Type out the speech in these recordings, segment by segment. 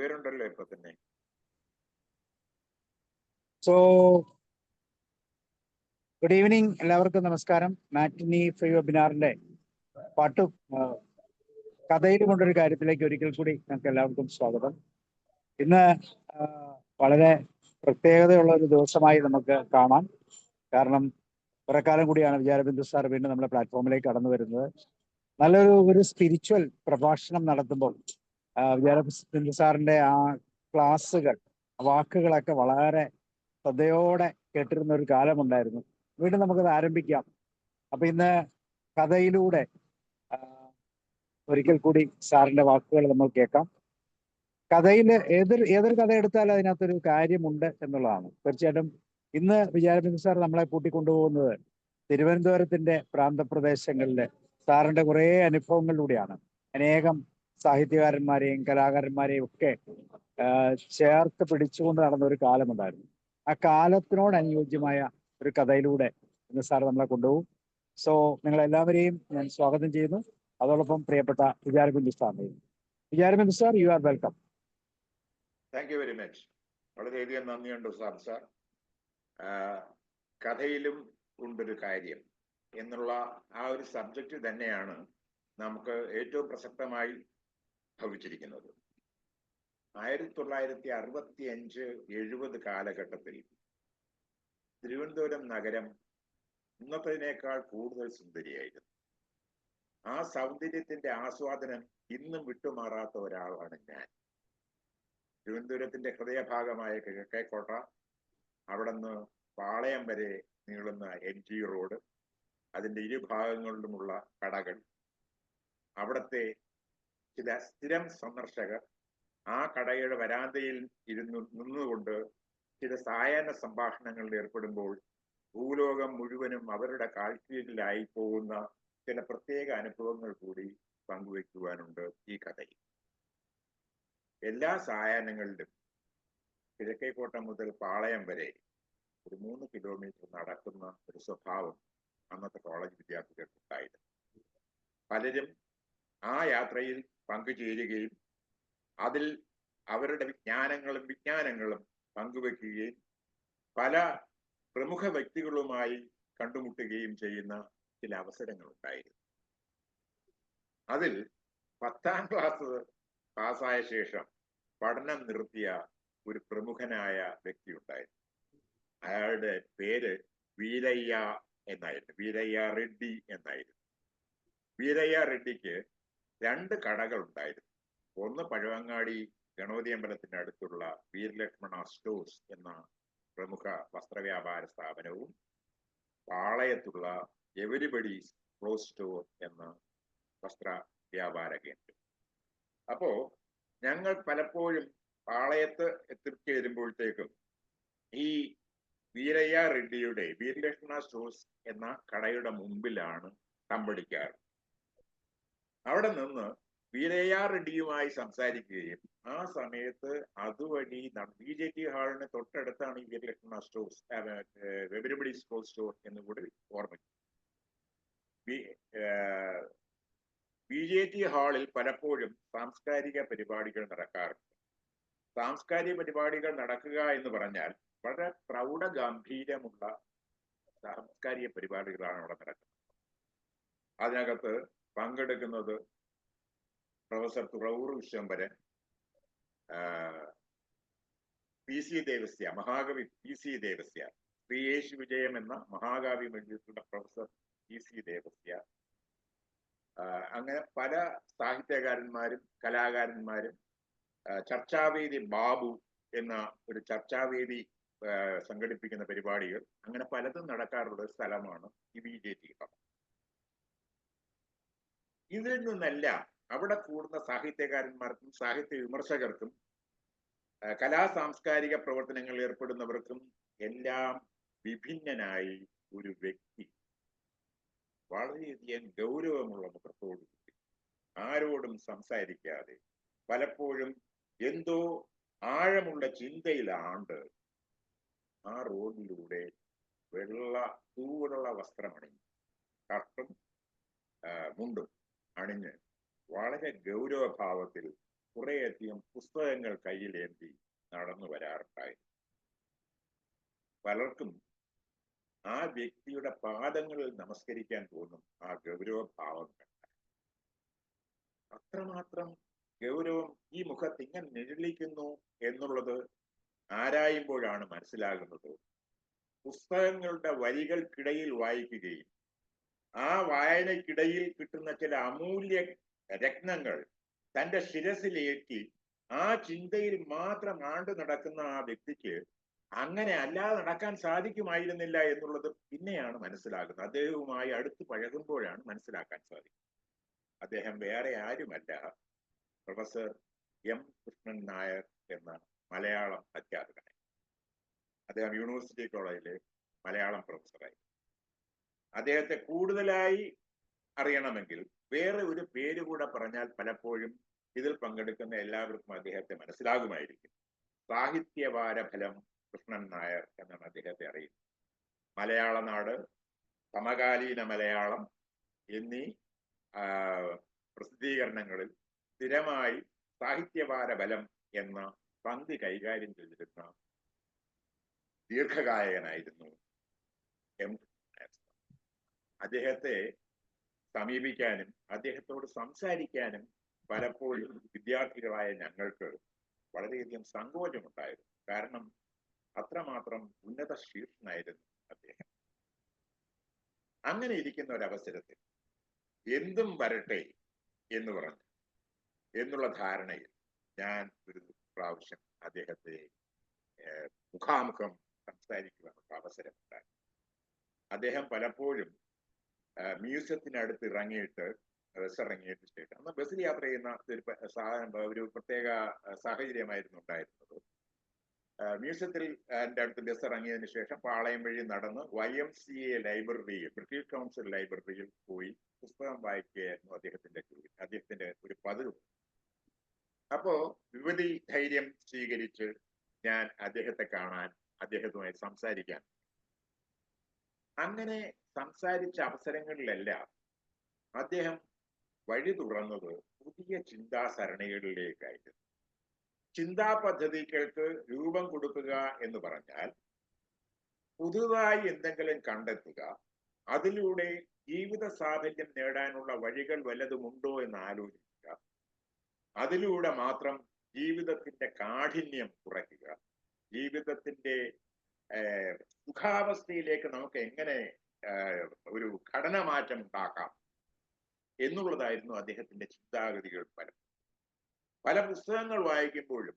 പേരുണ്ടല്ലോ ഇപ്പൊ തന്നെ. സോ ഗുഡ് ഈവനിങ്, എല്ലാവർക്കും നമസ്കാരം. മാറ്റിനി ഫ്രീ വെബിനാറിന്റെ പാട്ടും കഥയിലും കൊണ്ടൊരു കാര്യത്തിലേക്ക് ഒരിക്കൽ കൂടി ഞങ്ങൾക്ക് എല്ലാവർക്കും സ്വാഗതം. ഇന്ന് വളരെ പ്രത്യേകതയുള്ള ഒരു ദിവസമായി നമുക്ക് കാണാം. കാരണം കുറെ കാലം കൂടിയാണ് വിചാരബിന്ദു സാർ വീണ്ടും നമ്മുടെ പ്ലാറ്റ്ഫോമിലേക്ക് കടന്നു വരുന്നത്. നല്ലൊരു സ്പിരിച്വൽ പ്രഭാഷണം നടത്തുമ്പോൾ വിചാരബിന്ദു സാറിന്റെ ആ ക്ലാസ്സുകൾ, വാക്കുകളൊക്കെ വളരെ ശ്രദ്ധയോടെ കേട്ടിരുന്ന ഒരു കാലമുണ്ടായിരുന്നു. വീണ്ടും നമുക്കത് ആരംഭിക്കാം. അപ്പൊ ഇന്ന് കഥയിലൂടെ ഒരിക്കൽ കൂടി സാറിന്റെ വാക്കുകൾ നമ്മൾ കേൾക്കാം. കഥയിൽ ഏതൊരു കഥ എടുത്താലും അതിനകത്തൊരു കാര്യമുണ്ട് എന്നുള്ളതാണ്. തീർച്ചയായിട്ടും ഇന്ന് വിചാരബിന്ദു സാർ നമ്മളെ കൂട്ടിക്കൊണ്ടുപോകുന്നത് തിരുവനന്തപുരത്തിന്റെ പ്രാന്തപ്രദേശങ്ങളിലെ സാറിന്റെ കുറേ അനുഭവങ്ങളിലൂടെയാണ്. അനേകം സാഹിത്യകാരന്മാരെയും കലാകാരന്മാരെയും ഒക്കെ ചേർത്ത് പിടിച്ചുകൊണ്ട് നടന്ന ഒരു കാലമുണ്ടായിരുന്നു. ആ കാലത്തിനോട് അനുയോജ്യമായ ഒരു കഥയിലൂടെ ഇന്ന് സാർ നമ്മളെ കൊണ്ടുപോകും. സോ നിങ്ങളെല്ലാവരെയും ഞാൻ സ്വാഗതം ചെയ്യുന്നു. അതോടൊപ്പം പ്രിയപ്പെട്ട വിചാരബിന്ദു സാറിനെയും. Vicharabindu sir, you are welcome. Thank you very much. വളരെയധികം നന്ദിയുണ്ട് സാർ. കഥയിലും ഉണ്ടൊരു കാര്യം എന്നുള്ള ആ ഒരു സബ്ജക്റ്റ് തന്നെയാണ് നമുക്ക് ഏറ്റവും പ്രസക്തമായി ഭവിച്ചിരിക്കുന്നത്. 1965-70 കാലഘട്ടത്തിൽ തിരുവനന്തപുരം നഗരം ഇന്നത്തേതിനേക്കാൾ കൂടുതൽ സുന്ദരിയായിരുന്നു. ആ സൗന്ദര്യത്തിന്റെ ആസ്വാദനം ഇന്നും വിട്ടുമാറാത്ത ഒരാളാണ് ഞാൻ. തിരുവനന്തപുരത്തിന്റെ ഹൃദയഭാഗമായ കിഴക്കേക്കോട്ട, അവിടെ നിന്ന് പാളയം വരെ നീളുന്ന MG റോഡ്, അതിൻ്റെ ഇരുഭാഗങ്ങളിലുമുള്ള കടകൾ, അവിടുത്തെ ചില സ്ഥിരം സന്ദർശകർ ആ കടയുടെ വരാന്തയിൽ നിന്നുകൊണ്ട് ചില സായാഹ്ന സംഭാഷണങ്ങളിൽ ഏർപ്പെടുമ്പോൾ ഭൂലോകം മുഴുവനും അവരുടെ കാഴ്ചയിലായി പോകുന്ന ചില പ്രത്യേക അനുഭവങ്ങൾ കൂടി പങ്കുവയ്ക്കുവാനുണ്ട് ഈ കഥയിൽ. എല്ലാ സായാഹ്നങ്ങളിലും കിഴക്കേക്കോട്ട മുതൽ പാളയം വരെ ഒരു 3 കിലോമീറ്റർ നടക്കുന്ന ഒരു സ്വഭാവം അന്നത്തെ കോളേജ് വിദ്യാർത്ഥികൾക്കുണ്ടായിരുന്നു. പലരും ആ യാത്രയിൽ പങ്കുചേരുകയും അതിൽ അവരുടെ വിജ്ഞാനങ്ങളും പങ്കുവെക്കുകയും പല പ്രമുഖ വ്യക്തികളുമായി കണ്ടുമുട്ടുകയും ചെയ്യുന്ന ചില അവസരങ്ങളുണ്ടായിരുന്നു. അതിൽ 10ാം ക്ലാസ് പാസ്സായ ശേഷം പഠനം നിർത്തിയ ഒരു പ്രമുഖനായ വ്യക്തി ഉണ്ടായിരുന്നു. അയാളുടെ പേര് വീരയ്യ എന്നായിരുന്നു. വീരയ്യ റെഡ്ഡി എന്നായിരുന്നു. വീരയ്യ റെഡ്ഡിക്ക് 2 കടകൾ ഉണ്ടായിരുന്നു. ഒന്ന് പഴവങ്ങാടി ഗണപതി അമ്പലത്തിന്റെ അടുത്തുള്ള വീരലക്ഷ്മണ സ്റ്റോഴ്സ് എന്ന പ്രമുഖ വസ്ത്രവ്യാപാര സ്ഥാപനവും പാളയത്തുള്ള എവരിബഡീസ് ക്ലോത്ത് സ്റ്റോർ എന്ന വസ്ത്ര വ്യാപാര കേന്ദ്രം. അപ്പോ ഞങ്ങൾ പലപ്പോഴും പാളയത്ത് എത്തിച്ചേരുമ്പോഴത്തേക്കും ഈ വീരയ്യ റെഡ്ഡിയുടെ വീരലക്ഷ്മണ സ്റ്റോഴ്സ് എന്ന കടയുടെ മുമ്പിലാണ് തമ്പടിക്കാറ്. അവിടെ നിന്ന് വീരയ്യ റെഡ്ഡിയുമായി സംസാരിക്കുകയും ആ സമയത്ത് അതുവഴി BJT ഹാളിന് തൊട്ടടുത്താണ് ഈ വീരലക്ഷ്മണ സ്റ്റോഴ്സ്, എവരിബഡീസ് ക്ലോത്ത് സ്റ്റോർ എന്ന് കൂടി ഓർമ്മിക്കും. BJT ഹാളിൽ പലപ്പോഴും സാംസ്കാരിക പരിപാടികൾ നടക്കാറുണ്ട്. സാംസ്കാരിക പരിപാടികൾ നടക്കുക എന്ന് പറഞ്ഞാൽ വളരെ പ്രൗഢഗംഭീരമുള്ള സാംസ്കാരിക പരിപാടികളാണ് അവിടെ നടക്കുന്നത്. അതിനകത്ത് പങ്കെടുക്കുന്നത് പ്രൊഫസർ തുറവൂർ വിശ്വംഭരൻ, PC ദേവസ്യ, മഹാകവി PC ദേവസ്യ, ശ്രീയേശ് വിജയം എന്ന മഹാകാവ്യം എഴുതിയിട്ടുള്ള പ്രൊഫസർ PC ദേവസ്യ, അങ്ങനെ പല സാഹിത്യകാരന്മാരും കലാകാരന്മാരും, ചർച്ചാവേദി ബാബു എന്ന ഒരു ചർച്ചാവേദി സംഘടിപ്പിക്കുന്ന പരിപാടികൾ, അങ്ങനെ പലതും നടക്കാറുള്ള സ്ഥലമാണ് ഈ BJT ഹാൾ. ഇതിൽ നിന്നെല്ലാം അവിടെ കൂടുന്ന സാഹിത്യകാരന്മാർക്കും സാഹിത്യ വിമർശകർക്കും കലാ സാംസ്കാരിക പ്രവർത്തനങ്ങളിൽ ഏർപ്പെടുന്നവർക്കും എല്ലാം വിഭിന്നനായി ഒരു വ്യക്തി വളരെയധികം ഗൗരവമുള്ള മുഖത്തോടുകൂടി, ആരോടും സംസാരിക്കാതെ, പലപ്പോഴും എന്തോ ആഴമുള്ള ചിന്തയിലാണ്ട് ആ റോഡിലൂടെ തൂവലുള്ള വസ്ത്രമണിഞ്ഞ്, ഷർട്ടും മുണ്ടും അണിഞ്ഞ് വളരെ ഗൗരവഭാവത്തിൽ കുറേയധികം പുസ്തകങ്ങൾ കയ്യിലേന്തി നടന്നു വരാറുണ്ടായിരുന്നു. പലർക്കും ആ വ്യക്തിയുടെ പാദങ്ങളിൽ നമസ്കരിക്കാൻ തോന്നും ആ ഗൗരവഭാവം കണ്ടാൽ. അത്രമാത്രം ഗൗരവം ഈ മുഖത്ത് ഇങ്ങനെ നിഴലിക്കുന്നു എന്നുള്ളത് ആരായുമ്പോഴാണ് മനസ്സിലാകുന്നത്. പുസ്തകങ്ങളുടെ വരികൾക്കിടയിൽ വായിക്കുകയും ആ വായനയ്ക്കിടയിൽ കിട്ടുന്ന ചില അമൂല്യ രത്നങ്ങൾ തന്റെ ശിരസിലേറ്റി ആ ചിന്തയിൽ മാത്രം ആണ്ടു നടക്കുന്ന ആ വ്യക്തിക്ക് അങ്ങനെ അല്ലാതെ നടക്കാൻ സാധിക്കുമായിരുന്നില്ല എന്നുള്ളത് പിന്നെയാണ് മനസ്സിലാകുന്നത്. അദ്ദേഹവുമായി അടുത്ത് പഴകുമ്പോഴാണ് മനസ്സിലാക്കാൻ സാധിക്കുന്നത്. അദ്ദേഹം വേറെ ആരുമല്ല, പ്രൊഫസർ എം കൃഷ്ണൻ നായർ എന്ന മലയാളം അധ്യാപകനായി. അദ്ദേഹം യൂണിവേഴ്സിറ്റി കോളേജിലെ മലയാളം പ്രൊഫസറായി. അദ്ദേഹത്തെ കൂടുതലായി അറിയണമെങ്കിൽ വേറെ ഒരു പേര് കൂടെ പറഞ്ഞാൽ പലപ്പോഴും ഇതിൽ പങ്കെടുക്കുന്ന എല്ലാവർക്കും അദ്ദേഹത്തെ മനസ്സിലാകുമായിരിക്കും. സാഹിത്യവാരഫലം കൃഷ്ണൻ നായർ എന്നാണ് അദ്ദേഹത്തെ അറിയുന്നത്. മലയാള നാട്, സമകാലീന മലയാളം എന്നീ പ്രസിദ്ധീകരണങ്ങളിൽ സ്ഥിരമായി സാഹിത്യവാരഫലം എന്ന പങ്ക് കൈകാര്യം ചെയ്തിരുന്ന ദീർഘകായകനായിരുന്നു എം. അദ്ദേഹത്തെ സമീപിക്കാനും അദ്ദേഹത്തോട് സംസാരിക്കാനും പലപ്പോഴും വിദ്യാർത്ഥികളായ ഞങ്ങൾക്ക് വളരെയധികം സങ്കോചമുണ്ടായിരുന്നു. കാരണം അത്രമാത്രം ഉന്നത ശീർഷനായിരുന്നു അദ്ദേഹം. അങ്ങനെ ഇരിക്കുന്ന ഒരവസരത്തിൽ എന്തും വരട്ടെ എന്ന് പറഞ്ഞു എന്നുള്ള ധാരണയിൽ ഞാൻ ഒരു പ്രാവശ്യം അദ്ദേഹത്തെ മുഖാമുഖം സംസാരിക്കുവാനുള്ള അവസരമുണ്ടായി. അദ്ദേഹം പലപ്പോഴും മ്യൂസിയത്തിനടുത്ത് ബസ് ഇറങ്ങിയിട്ട് ശേഷം അന്ന് ബസ്സിൽ യാത്ര ചെയ്യുന്ന ഒരു പ്രത്യേക സാഹചര്യമായിരുന്നു ഉണ്ടായിരുന്നത്. മ്യൂസിയത്തിൽ അടുത്ത് ബസ് ഇറങ്ങിയതിന് ശേഷം പാളയം വഴി നടന്ന് YMCA ലൈബ്രറിയിൽ, ബ്രിട്ടീഷ് കൗൺസിൽ ലൈബ്രറിയിൽ പോയി പുസ്തകം വായിക്കുകയായിരുന്നു അദ്ദേഹത്തിന്റെ ഒരു പതിവ്. അപ്പോ യുവതി ധൈര്യം സ്വീകരിച്ച് ഞാൻ അദ്ദേഹത്തെ കാണാൻ, അദ്ദേഹത്തുമായി സംസാരിക്കാൻ. അങ്ങനെ സംസാരിച്ച അവസരങ്ങളിലെല്ലാം അദ്ദേഹം വഴി തുറന്നത് പുതിയ ചിന്താസരണികളിലേക്കായിരുന്നു. ചിന്താ പദ്ധതികൾക്ക് രൂപം കൊടുക്കുക എന്ന് പറഞ്ഞാൽ പുതുതായി എന്തെങ്കിലും കണ്ടെത്തുക, അതിലൂടെ ജീവിത സാഫല്യം നേടാനുള്ള വഴികൾ വല്ലതുമുണ്ടോ എന്ന് ആലോചിക്കുക, അതിലൂടെ മാത്രം ജീവിതത്തിന്റെ കാഠിന്യം കുറയ്ക്കുക, ജീവിതത്തിന്റെ സുഖാവസ്ഥയിലേക്ക് നമുക്ക് എങ്ങനെ ഒരു ഘടനമാറ്റം ഉണ്ടാക്കാം എന്നുള്ളതായിരുന്നു അദ്ദേഹത്തിന്റെ ചിന്താഗതികൾ. പല പുസ്തകങ്ങൾ വായിക്കുമ്പോഴും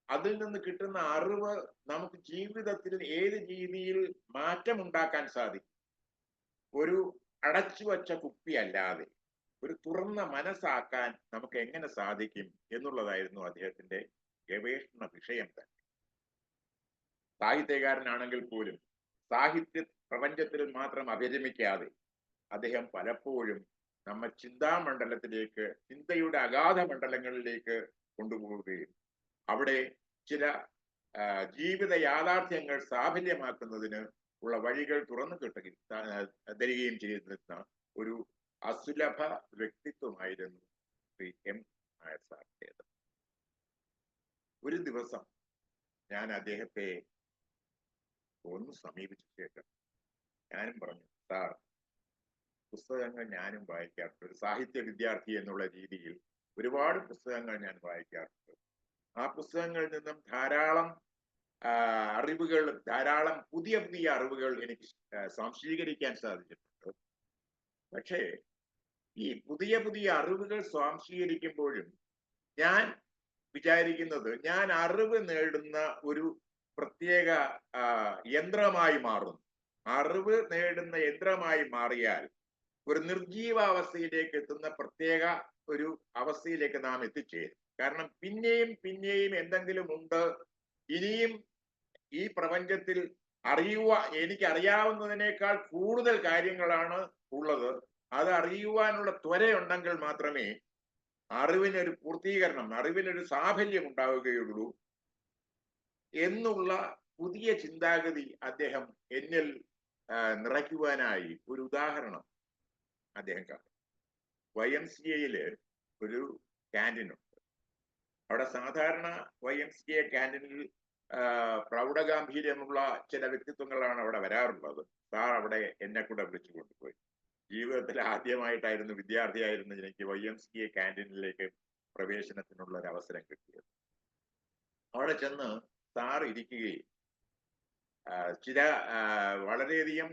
അതിൽ നിന്ന് കിട്ടുന്ന അറിവ് നമുക്ക് ജീവിതത്തിൽ ഏത് രീതിയിൽ മാറ്റം ഉണ്ടാക്കാൻ സാധിക്കും, ഒരു അടച്ചുവച്ച കുപ്പി അല്ലാതെ ഒരു തുറന്ന മനസ്സാക്കാൻ നമുക്ക് എങ്ങനെ സാധിക്കും എന്നുള്ളതായിരുന്നു അദ്ദേഹത്തിന്റെ ഗവേഷണ വിഷയം തന്നെ. സാഹിത്യകാരനാണെങ്കിൽ പോലും സാഹിത്യ പ്രപഞ്ചത്തിൽ മാത്രം അഭിരമിക്കാതെ അദ്ദേഹം പലപ്പോഴും നമ്മെ ചിന്താമണ്ഡലത്തിലേക്ക്, ചിന്തയുടെ അഗാധ മണ്ഡലങ്ങളിലേക്ക് കൊണ്ടുപോവുകയും അവിടെ ചില ജീവിത യാഥാർത്ഥ്യങ്ങൾ സാഫല്യമാക്കുന്നതിന് ഉള്ള വഴികൾ തുറന്നു തരികയും ചെയ്തിരുന്ന ഒരു അസുലഭ വ്യക്തിത്വമായിരുന്നു ശ്രീ എം. നായർ സാറിൻ്റേത്. ഒരു ദിവസം ഞാൻ അദ്ദേഹത്തെ ഒന്ന് സമീപിച്ച ശേഷം ഞാനും പറഞ്ഞു, സാർ, പുസ്തകങ്ങൾ ഞാനും വായിക്കാറുണ്ട്. ഒരു സാഹിത്യ വിദ്യാർത്ഥി എന്നുള്ള രീതിയിൽ ഒരുപാട് പുസ്തകങ്ങൾ ഞാൻ വായിക്കാറുണ്ട്. ആ പുസ്തകങ്ങളിൽ നിന്നും ധാരാളം അറിവുകൾ, ധാരാളം പുതിയ പുതിയ അറിവുകൾ എനിക്ക് സ്വാംശീകരിക്കാൻ സാധിച്ചിട്ടുണ്ട്. പക്ഷേ ഈ പുതിയ പുതിയ അറിവുകൾ സ്വാംശീകരിക്കുമ്പോഴും ഞാൻ വിചാരിക്കുന്നത് ഞാൻ അറിവ് നേടുന്ന ഒരു പ്രത്യേക യന്ത്രമായി മാറുന്നു. അറിവ് നേടുന്ന യന്ത്രമായി മാറിയാൽ ഒരു നിർജീവാവസ്ഥയിലേക്ക് എത്തുന്ന പ്രത്യേക ഒരു അവസ്ഥയിലേക്ക് നാം എത്തിച്ചേരും. കാരണം പിന്നെയും പിന്നെയും എന്തെങ്കിലും ഉണ്ട്, ഇനിയും ഈ പ്രപഞ്ചത്തിൽ എനിക്കറിയാവുന്നതിനേക്കാൾ കൂടുതൽ കാര്യങ്ങളാണ് ഉള്ളത്. അത് അറിയുവാനുള്ള ത്വരയുണ്ടെങ്കിൽ മാത്രമേ അറിവിനൊരു പൂർത്തീകരണം, അറിവിനൊരു സാഫല്യം ഉണ്ടാവുകയുള്ളൂ എന്നുള്ള പുതിയ ചിന്താഗതി അദ്ദേഹം എന്നിൽ നിറയ്ക്കുവാനായി ഒരു ഉദാഹരണം അദ്ദേഹം കാണും. YMCA ഒരു ക്യാൻറ്റീൻ ഉണ്ട്. അവിടെ സാധാരണ YMCA ക്യാൻറ്റീനിൽ പ്രൗഢഗാംഭീര്യമുള്ള ചില വ്യക്തിത്വങ്ങളാണ് അവിടെ വരാറുള്ളത്. സാർ അവിടെ എന്നെ കൂടെ വിളിച്ചു കൊണ്ടുപോയി. ജീവിതത്തിൽ ആദ്യമായിട്ടായിരുന്നു, വിദ്യാർത്ഥിയായിരുന്നു എനിക്ക് YMCA ക്യാൻറ്റീനിലേക്ക് പ്രവേശനത്തിനുള്ള ഒരു അവസരം കിട്ടിയത്. അവിടെ ചെന്ന് സാർ ഇരിക്കുകയും ചില വളരെയധികം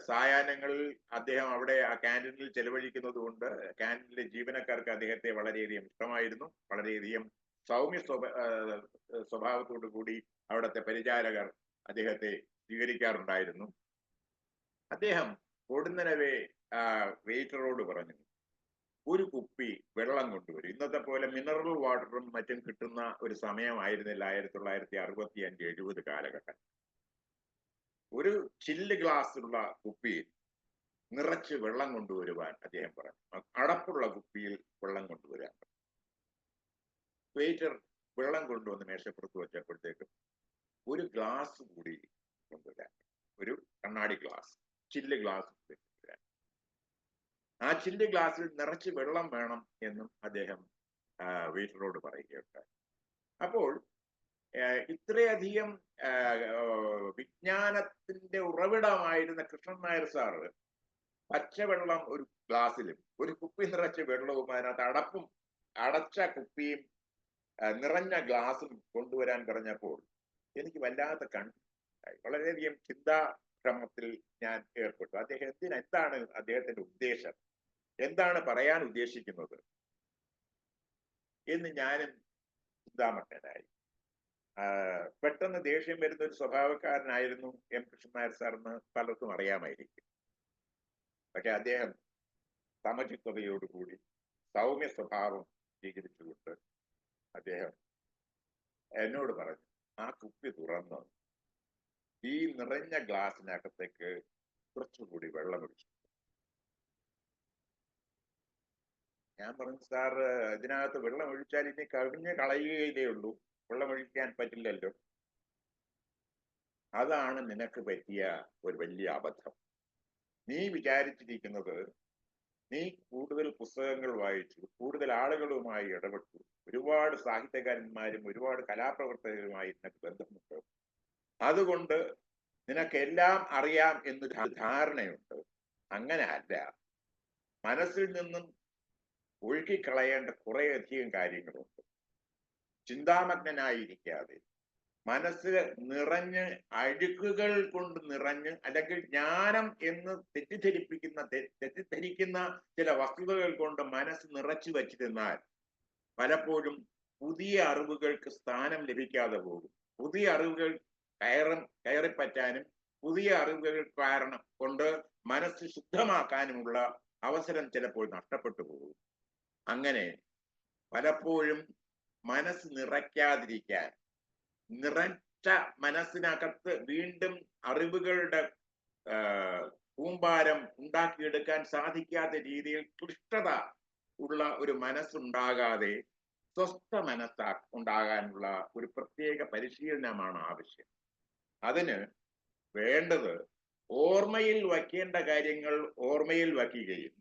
സായാഹ്നങ്ങളിൽ അദ്ദേഹം അവിടെ ആ ക്യാൻറ്റീനിൽ ചെലവഴിക്കുന്നത് കൊണ്ട് ക്യാൻറ്റീനിലെ ജീവനക്കാർക്ക് അദ്ദേഹത്തെ വളരെയധികം ഇഷ്ടമായിരുന്നു. വളരെയധികം സൗമ്യ സ്വഭാവത്തോടു കൂടി അവിടുത്തെ പരിചാരകർ അദ്ദേഹത്തെ സ്വീകരിക്കാറുണ്ടായിരുന്നു. അദ്ദേഹം കൊടുന്നനവേ വെയിറ്ററോട് പറഞ്ഞു, ഒരു കുപ്പി വെള്ളം കൊണ്ടുവരും. ഇന്നത്തെ പോലെ മിനറൽ വാട്ടറും മറ്റും കിട്ടുന്ന ഒരു സമയമായിരുന്നില്ല 1965-70 കാലഘട്ടം. ഒരു ചില്ല് ഗ്ലാസ്സുള്ള കുപ്പിയിൽ നിറച്ച് വെള്ളം കൊണ്ടുവരുവാൻ അദ്ദേഹം പറഞ്ഞു. അടപ്പുള്ള കുപ്പിയിൽ വെള്ളം കൊണ്ടുവരാൻ പറഞ്ഞു. വെയിറ്റർ വെള്ളം കൊണ്ടുവന്ന് മേശപ്പുറത്ത് വെച്ചപ്പോഴത്തേക്കും ഒരു ഗ്ലാസ് കൂടി കൊണ്ടുവരാൻ, ഒരു കണ്ണാടി ഗ്ലാസ്, ചില്ല് ഗ്ലാസ് കൊണ്ടുവരാൻ. ആ ചില്ല് ഗ്ലാസ്സിൽ നിറച്ച് വെള്ളം വേണം എന്നും അദ്ദേഹം വെയിറ്ററോട് പറയുകയുണ്ടായി. അപ്പോൾ ഇത്രയധികം വിജ്ഞാനത്തിന്റെ ഉറവിടമായിരുന്ന കൃഷ്ണൻ നായർ സാറ് പച്ചവെള്ളം ഒരു ഗ്ലാസ്സിലും ഒരു കുപ്പി നിറച്ച വെള്ളവും അതിനകത്ത് അടച്ച കുപ്പിയും നിറഞ്ഞ ഗ്ലാസും കൊണ്ടുവരാൻ പറഞ്ഞപ്പോൾ എനിക്ക് വല്ലാത്ത വളരെയധികം ചിന്താക്രമത്തിൽ ഞാൻ ഏർപ്പെട്ടു. അദ്ദേഹത്തിന് എന്താണ് അദ്ദേഹത്തിന്റെ ഉദ്ദേശം, എന്താണ് പറയാൻ ഉദ്ദേശിക്കുന്നത് എന്ന് ഞാനും ചിന്താമഗ്നനായി. പെട്ടെന്ന് ദേഷ്യം വരുന്ന ഒരു സ്വഭാവക്കാരനായിരുന്നു M. കൃഷ്ണൻ നായർ സാറിന് പലർക്കും അറിയാമായിരിക്കും. പക്ഷെ അദ്ദേഹം സമചിത്തതയോടുകൂടി സൗമ്യ സ്വഭാവം സ്വീകരിച്ചുകൊണ്ട് അദ്ദേഹം എന്നോട് പറഞ്ഞു, ആ കുപ്പി തുറന്ന് ഈ നിറഞ്ഞ ഗ്ലാസിനകത്തേക്ക് കുറച്ചുകൂടി വെള്ളമൊഴിച്ചു. ഞാൻ പറഞ്ഞു, സാർ ഇതിനകത്ത് വെള്ളം ഒഴിച്ചാൽ ഇനി കവിഞ്ഞ് കളയുകയില്ലേ ഉള്ളൂ, വെള്ളമൊഴിക്കാൻ പറ്റില്ലല്ലോ. അതാണ് നിനക്ക് പറ്റിയ ഒരു വലിയ അബദ്ധം. നീ വിചാരിച്ചിരിക്കുന്നത് നീ കൂടുതൽ പുസ്തകങ്ങൾ വായിച്ചു, കൂടുതൽ ആളുകളുമായി ഇടപെട്ടു, ഒരുപാട് സാഹിത്യകാരന്മാരും ഒരുപാട് കലാപ്രവർത്തകരുമായി നിനക്ക് ബന്ധമുണ്ട്, അതുകൊണ്ട് നിനക്കെല്ലാം അറിയാം എന്നൊരു ധാരണയുണ്ട്. അങ്ങനെ അല്ല. മനസ്സിൽ നിന്നും ഒഴുക്കിക്കളയേണ്ട കുറേയധികം കാര്യങ്ങളുണ്ട്. ചിന്താമഗ്നായിരിക്കാതെ മനസ്സ് നിറഞ്ഞ് അഴുക്കുകൾ കൊണ്ട് നിറഞ്ഞ്, അല്ലെങ്കിൽ ജ്ഞാനം എന്ന് തെറ്റിദ്ധരിക്കുന്ന ചില വസ്തുതകൾ കൊണ്ട് മനസ്സ് നിറച്ചു വച്ചിരുന്നാൽ പലപ്പോഴും പുതിയ അറിവുകൾക്ക് സ്ഥാനം ലഭിക്കാതെ പോകും. പുതിയ അറിവുകൾ കയറിപ്പറ്റാനും പുതിയ അറിവുകൾ കാരണം കൊണ്ട് മനസ്സ് ശുദ്ധമാക്കാനുമുള്ള അവസരം ചിലപ്പോൾ നഷ്ടപ്പെട്ടു പോകും. അങ്ങനെ പലപ്പോഴും മനസ്സ് നിറയ്ക്കാതിരിക്കാൻ, നിറച്ച മനസ്സിനകത്ത് വീണ്ടും അറിവുകളുടെ കൂമ്പാരം ഉണ്ടാക്കിയെടുക്കാൻ സാധിക്കാത്ത രീതിയിൽ ക്ലിഷ്ടത ഉള്ള ഒരു മനസ്സുണ്ടാകാതെ സ്വസ്ഥ ഉണ്ടാകാനുള്ള ഒരു പ്രത്യേക പരിശീലനമാണ് ആവശ്യം. അതിന് വേണ്ടത് ഓർമ്മയിൽ വയ്ക്കേണ്ട കാര്യങ്ങൾ ഓർമ്മയിൽ വയ്ക്കുകയും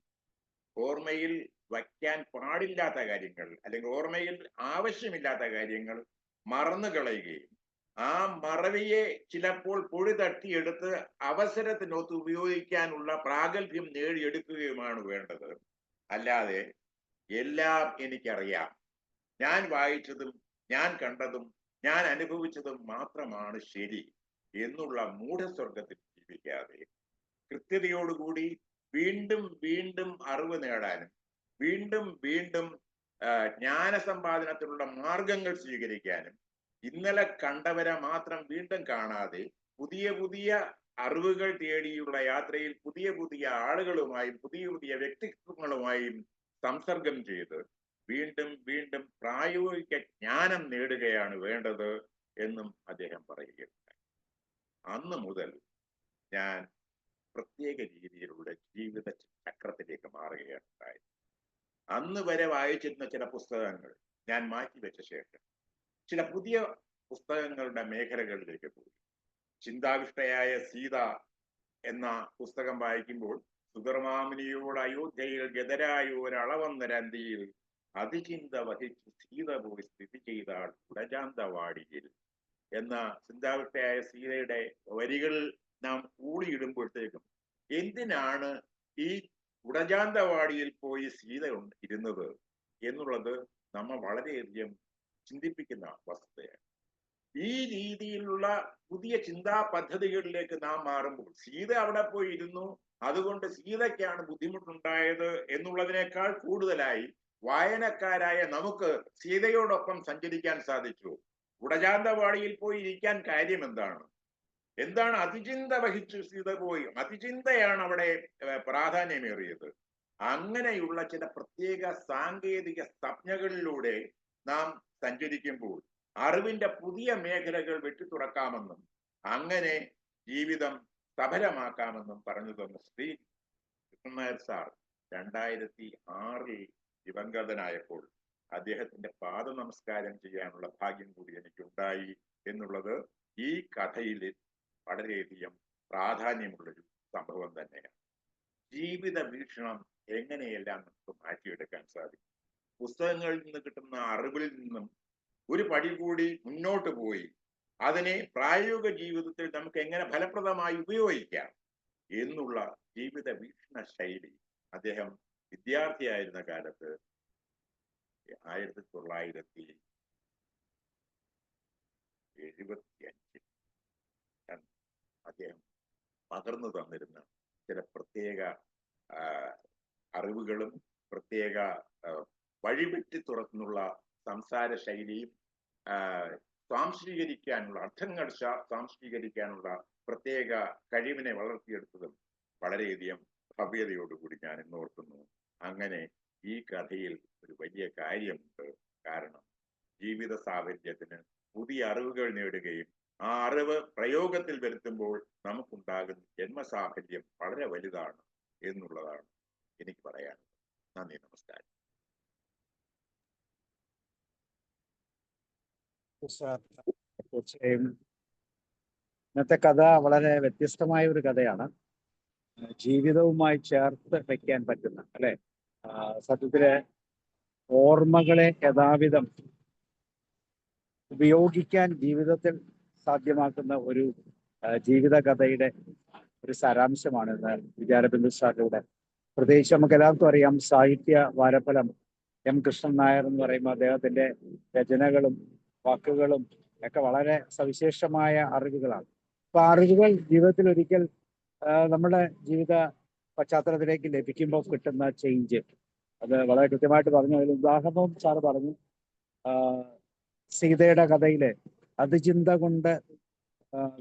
ഓർമ്മയിൽ വയ്ക്കാൻ പാടില്ലാത്ത കാര്യങ്ങൾ അല്ലെങ്കിൽ ഓർമ്മയിൽ ആവശ്യമില്ലാത്ത കാര്യങ്ങൾ മറന്നു കളയുകയും ആ മറവിയെ ചിലപ്പോൾ പൊടി തട്ടിയെടുത്ത് അവസരത്തിനൊത്ത് ഉപയോഗിക്കാനുള്ള പ്രാഗൽഭ്യം നേടിയെടുക്കുകയുമാണ് വേണ്ടത്. അല്ലാതെ എല്ലാം എനിക്കറിയാം, ഞാൻ വായിച്ചതും ഞാൻ കണ്ടതും ഞാൻ അനുഭവിച്ചതും മാത്രമാണ് ശരി എന്നുള്ള മൂഢസ്വർഗത്തിൽ ജീവിക്കാതെ കൃത്യതയോടുകൂടി വീണ്ടും വീണ്ടും അറിവ് നേടാനും വീണ്ടും വീണ്ടും ജ്ഞാനസമ്പാദനത്തിനുള്ള മാർഗങ്ങൾ സ്വീകരിക്കാനും ഇന്നലെ കണ്ടവരെ മാത്രം വീണ്ടും കാണാതെ പുതിയ പുതിയ അറിവുകൾ തേടിയുള്ള യാത്രയിൽ പുതിയ പുതിയ ആളുകളുമായും പുതിയ പുതിയ വ്യക്തിത്വങ്ങളുമായും സംസർഗം ചെയ്ത് വീണ്ടും വീണ്ടും പ്രായോഗിക ജ്ഞാനം നേടുകയാണ് വേണ്ടത് എന്നും അദ്ദേഹം പറയുകയുണ്ടായി. അന്ന് മുതൽ ഞാൻ പ്രത്യേക രീതിയിലുള്ള ജീവിത ചക്രത്തിലേക്ക് മാറുകയുണ്ടായി. അന്ന് വരെ വായിച്ചിരുന്ന ചില പുസ്തകങ്ങൾ ഞാൻ മാറ്റിവെച്ച ശേഷം ചില പുതിയ പുസ്തകങ്ങളുടെ മേഖലകളിലേക്ക് പോയി. ചിന്താവിഷ്ടയായ സീത എന്ന പുസ്തകം വായിക്കുമ്പോൾ സുധർമാമുനിയോട് അയോധ്യയിൽ ഗതരായ ഒരളവന്നരന്തിയിൽ അതിചിന്ത വഹിച്ചു സീത പോയി സ്ഥിതി ചെയ്താൾ ഉടജാന്തവാടിയിൽ എന്ന ചിന്താവിട്ടയായ സീതയുടെ വരികൾ നാം ഊളിയിടുമ്പോഴത്തേക്കും എന്തിനാണ് ഈ ഉടജാന്തവാടിയിൽ പോയി സീത ഇരുന്നത് എന്നുള്ളത് നമ്മെ വളരെയധികം ചിന്തിപ്പിക്കുന്ന വസ്തുതയാണ്. ഈ രീതിയിലുള്ള പുതിയ ചിന്താ പദ്ധതികളിലേക്ക് നാം മാറുമ്പോൾ സീത അവിടെ പോയി ഇരുന്നു, അതുകൊണ്ട് സീതയ്ക്കാണ് ബുദ്ധിമുട്ടുണ്ടായത് എന്നുള്ളതിനേക്കാൾ കൂടുതലായി വായനക്കാരായ നമുക്ക് സീതയോടൊപ്പം സഞ്ചരിക്കാൻ സാധിച്ചു. ഉടജാന്തവാടിയിൽ പോയി ഇരിക്കാൻ കാര്യം എന്താണ് അതിചിന്ത വഹിച്ചു സീത പോയി. അതിചിന്തയാണ് അവിടെ പ്രാധാന്യമേറിയത്. അങ്ങനെയുള്ള ചില പ്രത്യേക സാങ്കേതിക സംജ്ഞകളിലൂടെ നാം സഞ്ചരിക്കുമ്പോൾ അറിവിന്റെ പുതിയ മേഖലകൾ വെട്ടിത്തുറക്കാമെന്നും അങ്ങനെ ജീവിതം സഫലമാക്കാമെന്നും പറഞ്ഞു തന്ന ശ്രീ കൃഷ്ണനായർ സാർ 2006 ദിവംഗതനായപ്പോൾ അദ്ദേഹത്തിന്റെ പാദ നമസ്കാരം ചെയ്യാനുള്ള ഭാഗ്യം കൂടി എനിക്കുണ്ടായി എന്നുള്ളത് ഈ കഥയിൽ വളരെയധികം പ്രാധാന്യമുള്ളൊരു സംഭവം തന്നെയാണ്. ജീവിത വീക്ഷണം എങ്ങനെയെല്ലാം നമുക്ക് മാറ്റിയെടുക്കാൻ സാധിക്കും. പുസ്തകങ്ങളിൽ നിന്ന് കിട്ടുന്ന അറിവിൽ നിന്നും ഒരു പടി കൂടി മുന്നോട്ട് പോയി അതിനെ പ്രായോഗിക ജീവിതത്തിൽ നമുക്ക് എങ്ങനെ ഫലപ്രദമായി ഉപയോഗിക്കാം എന്നുള്ള ജീവിത വീക്ഷണ ശൈലി അദ്ദേഹം വിദ്യാർത്ഥിയായിരുന്ന കാലത്ത് 1975 അദ്ദേഹം പകർന്നു തന്നിരുന്ന ചില പ്രത്യേക അറിവുകളും പ്രത്യേക വഴിവെട്ടി തുറന്നുള്ള സംസാര ശൈലിയും സ്വാംശീകരിക്കാനുള്ള അർത്ഥങ്ങൾ സ്വാംശീകരിക്കാനുള്ള പ്രത്യേക കഴിവിനെ വളർത്തിയെടുത്തതും വളരെയധികം ഭവ്യതയോടുകൂടി ഞാൻ ഇന്നോർക്കുന്നു. അങ്ങനെ ഈ കഥയിൽ ഒരു വലിയ കാര്യമുണ്ട്. കാരണം ജീവിത സാഹചര്യത്തിന് പുതിയ അറിവുകൾ നേടുകയും ആ അറിവ് പ്രയോഗത്തിൽ വരുത്തുമ്പോൾ നമുക്കുണ്ടാകുന്ന ജന്മസാഹചര്യം വളരെ വലുതാണ് എന്നുള്ളതാണ് എനിക്ക് പറയാനുള്ളത്. നന്ദി, നമസ്കാരം. തീർച്ചയായും ഇന്നത്തെ കഥ വളരെ വ്യത്യസ്തമായ ഒരു കഥയാണ്. ജീവിതവുമായി ചേർത്ത് വെക്കാൻ പറ്റുന്ന, അല്ലെ, സത്യത്തില് ഓർമ്മകളെ യഥാവിധം ഉപയോഗിക്കാൻ ജീവിതത്തിൽ സാധ്യമാക്കുന്ന ഒരു ജീവിത കഥയുടെ ഒരു സാരാംശമാണ് ഇന്ന് വിചാരബിന്ദു സാറിലൂടെ. പ്രത്യേകിച്ച് നമുക്ക് എല്ലാവർക്കും അറിയാം, സാഹിത്യ വാരഫലം എം കൃഷ്ണൻ നായർ എന്ന് പറയുമ്പോൾ അദ്ദേഹത്തിന്റെ രചനകളും വാക്കുകളും ഒക്കെ വളരെ സവിശേഷമായ അറിവുകളാണ്. അപ്പൊ അറിവുകൾ ജീവിതത്തിൽ ഒരിക്കൽ നമ്മുടെ ജീവിത പശ്ചാത്തലത്തിലേക്ക് ലഭിക്കുമ്പോൾ കിട്ടുന്ന ചേഞ്ച് അത് വളരെ കൃത്യമായിട്ട് പറഞ്ഞു. അതിൽ ഉദാഹരണവും സാറ് പറഞ്ഞു. സീതയുടെ കഥയിലെ അതിചിന്ത കൊണ്ട്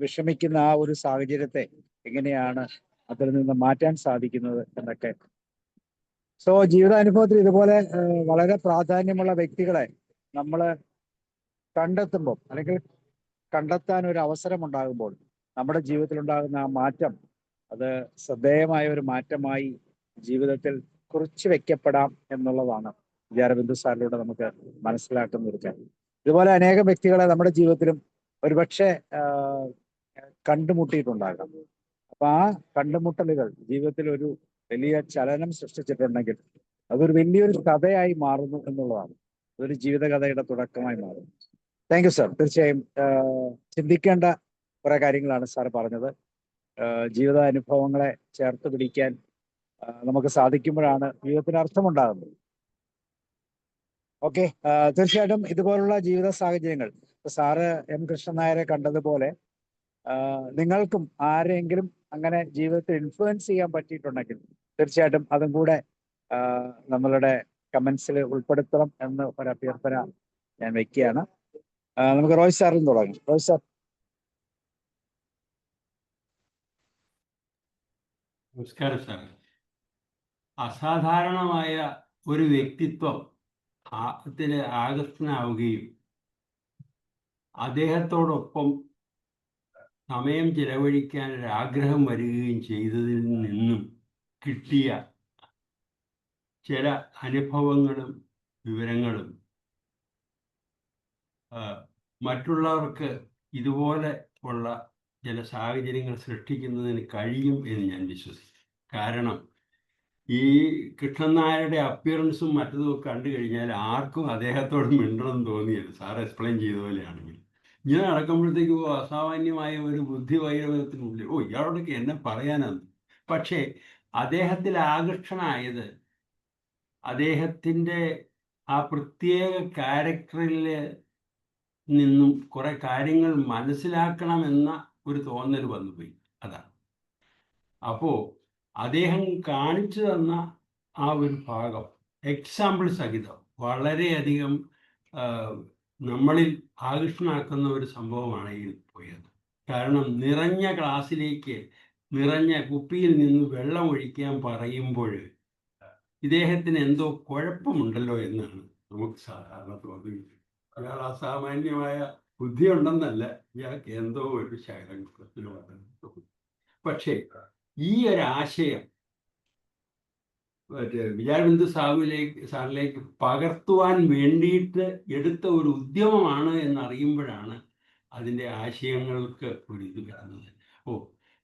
വിഷമിക്കുന്ന ആ ഒരു സാഹചര്യത്തെ എങ്ങനെയാണ് അതിൽ നിന്ന് മാറ്റാൻ സാധിക്കുന്നത് എന്നൊക്കെ. സോ ജീവിതാനുഭവത്തിൽ ഇതുപോലെ വളരെ പ്രാധാന്യമുള്ള വ്യക്തികളെ നമ്മൾ കണ്ടെത്തുമ്പോൾ അല്ലെങ്കിൽ കണ്ടെത്താൻ ഒരു അവസരം ഉണ്ടാകുമ്പോൾ നമ്മുടെ ജീവിതത്തിൽ ഉണ്ടാകുന്ന ആ മാറ്റം അത് ശ്രദ്ധേയമായ ഒരു മാറ്റമായി ജീവിതത്തിൽ കുറിച്ചു വെക്കപ്പെടാം എന്നുള്ളതാണ് വിചാരബിന്ദു സാറിലൂടെ നമുക്ക് മനസ്സിലാക്കുന്ന ഒരു കാര്യം. ഇതുപോലെ അനേകം വ്യക്തികളെ നമ്മുടെ ജീവിതത്തിലും ഒരുപക്ഷെ കണ്ടുമുട്ടിയിട്ടുണ്ടാകാം. അപ്പൊ ആ കണ്ടുമുട്ടലുകൾ ജീവിതത്തിൽ ഒരു വലിയ ചലനം സൃഷ്ടിച്ചിട്ടുണ്ടെങ്കിൽ അതൊരു വലിയൊരു കഥയായി മാറുന്നു എന്നുള്ളതാണ്. അതൊരു ജീവിത കഥയുടെ തുടക്കമായി മാറുന്നു. Thank you sir. തീർച്ചയായും ചിന്തിക്കേണ്ട കുറെ കാര്യങ്ങളാണ് സാർ പറഞ്ഞത്. ജീവിതാനുഭവങ്ങളെ ചേർത്ത് പിടിക്കാൻ നമുക്ക് സാധിക്കുമ്പോഴാണ് ജീവിതത്തിന് അർത്ഥമുണ്ടാകുന്നത്. ഓക്കെ, തീർച്ചയായിട്ടും ഇതുപോലുള്ള ജീവിത സാഹചര്യങ്ങൾ സാറ് എം കൃഷ്ണൻ നായരെ കണ്ടതുപോലെ നിങ്ങൾക്കും ആരെങ്കിലും അങ്ങനെ ജീവിതത്തിൽ ഇൻഫ്ലുവൻസ് ചെയ്യാൻ പറ്റിയിട്ടുണ്ടെങ്കിൽ തീർച്ചയായിട്ടും അതും കൂടെ നമ്മളുടെ കമന്റ്സിൽ ഉൾപ്പെടുത്തണം എന്ന് ഒരു അഭ്യർത്ഥന ഞാൻ വെക്കുകയാണ്. നമുക്ക് റോയ് സാറിൽ തുടങ്ങാം. റോയ് സാർ. നമസ്കാരം സാർ. അസാധാരണമായ ഒരു വ്യക്തിത്വം ത്തിന് ആകർഷണമാവുകയും അദ്ദേഹത്തോടൊപ്പം സമയം ചിലവഴിക്കാൻ ഒരാഗ്രഹം വരികയും ചെയ്തതിൽ നിന്നും കിട്ടിയ ചില അനുഭവങ്ങളും വിവരങ്ങളും മറ്റുള്ളവർക്ക് ഇതുപോലെ ഉള്ള ചില സാഹചര്യങ്ങൾ സൃഷ്ടിക്കുന്നതിന് കഴിയും എന്ന് ഞാൻ വിശ്വസിക്കുന്നു. കാരണം ഈ കൃഷ്ണൻ നായരുടെ അപ്പിയറൻസും മറ്റതും ഒക്കെ കണ്ടു കഴിഞ്ഞാൽ ആർക്കും അദ്ദേഹത്തോട് മിണ്ടണം തോന്നിയത് സാർ എക്സ്പ്ലെയിൻ ചെയ്ത പോലെയാണെങ്കിൽ. ഇങ്ങനെ നടക്കുമ്പോഴത്തേക്കും അസാമാന്യമായ ഒരു ബുദ്ധി വൈരവത്തിനുള്ളിൽ ഇയാളോടൊക്കെ എന്നെ പറയാനാണ്. പക്ഷേ അദ്ദേഹത്തിൽ ആകർഷണമായത് അദ്ദേഹത്തിൻ്റെ ആ പ്രത്യേക ക്യാരക്ടറിൽ നിന്നും കുറെ കാര്യങ്ങൾ മനസ്സിലാക്കണമെന്ന ഒരു തോന്നൽ വന്നുപോയി. അതാണ്. അപ്പോൾ അദ്ദേഹം കാണിച്ചു തന്ന ആ ഒരു ഭാഗം എക്സാമ്പിൾ സഹിതം വളരെയധികം നമ്മളിൽ ആകർഷണമാക്കുന്ന ഒരു സംഭവമാണ് ഈ പോയത്. കാരണം നിറഞ്ഞ ഗ്ലാസ്സിലേക്ക് നിറഞ്ഞ കുപ്പിയിൽ നിന്ന് വെള്ളം ഒഴിക്കാൻ പറയുമ്പോൾ ഇദ്ദേഹത്തിന് എന്തോ കുഴപ്പമുണ്ടല്ലോ എന്നാണ് നമുക്ക് സാധാരണ തോന്നുന്നത്. അയാൾ അസാമാന്യമായ ബുദ്ധി ഉണ്ടെന്നല്ല, ഇയാൾക്ക് എന്തോ ഒരു ശകലത്തിലുണ്ടെന്ന് തോന്നുന്നു. പക്ഷേ ഈ ഒരു ആശയം വിജയബിന്ദു സാറിലേക്ക് പകർത്തുവാൻ വേണ്ടിയിട്ട് എടുത്ത ഒരു ഉദ്യമമാണ് എന്നറിയുമ്പോഴാണ് അതിൻ്റെ ആശയങ്ങൾക്ക് ഒരു ഇത് വരുന്നത്.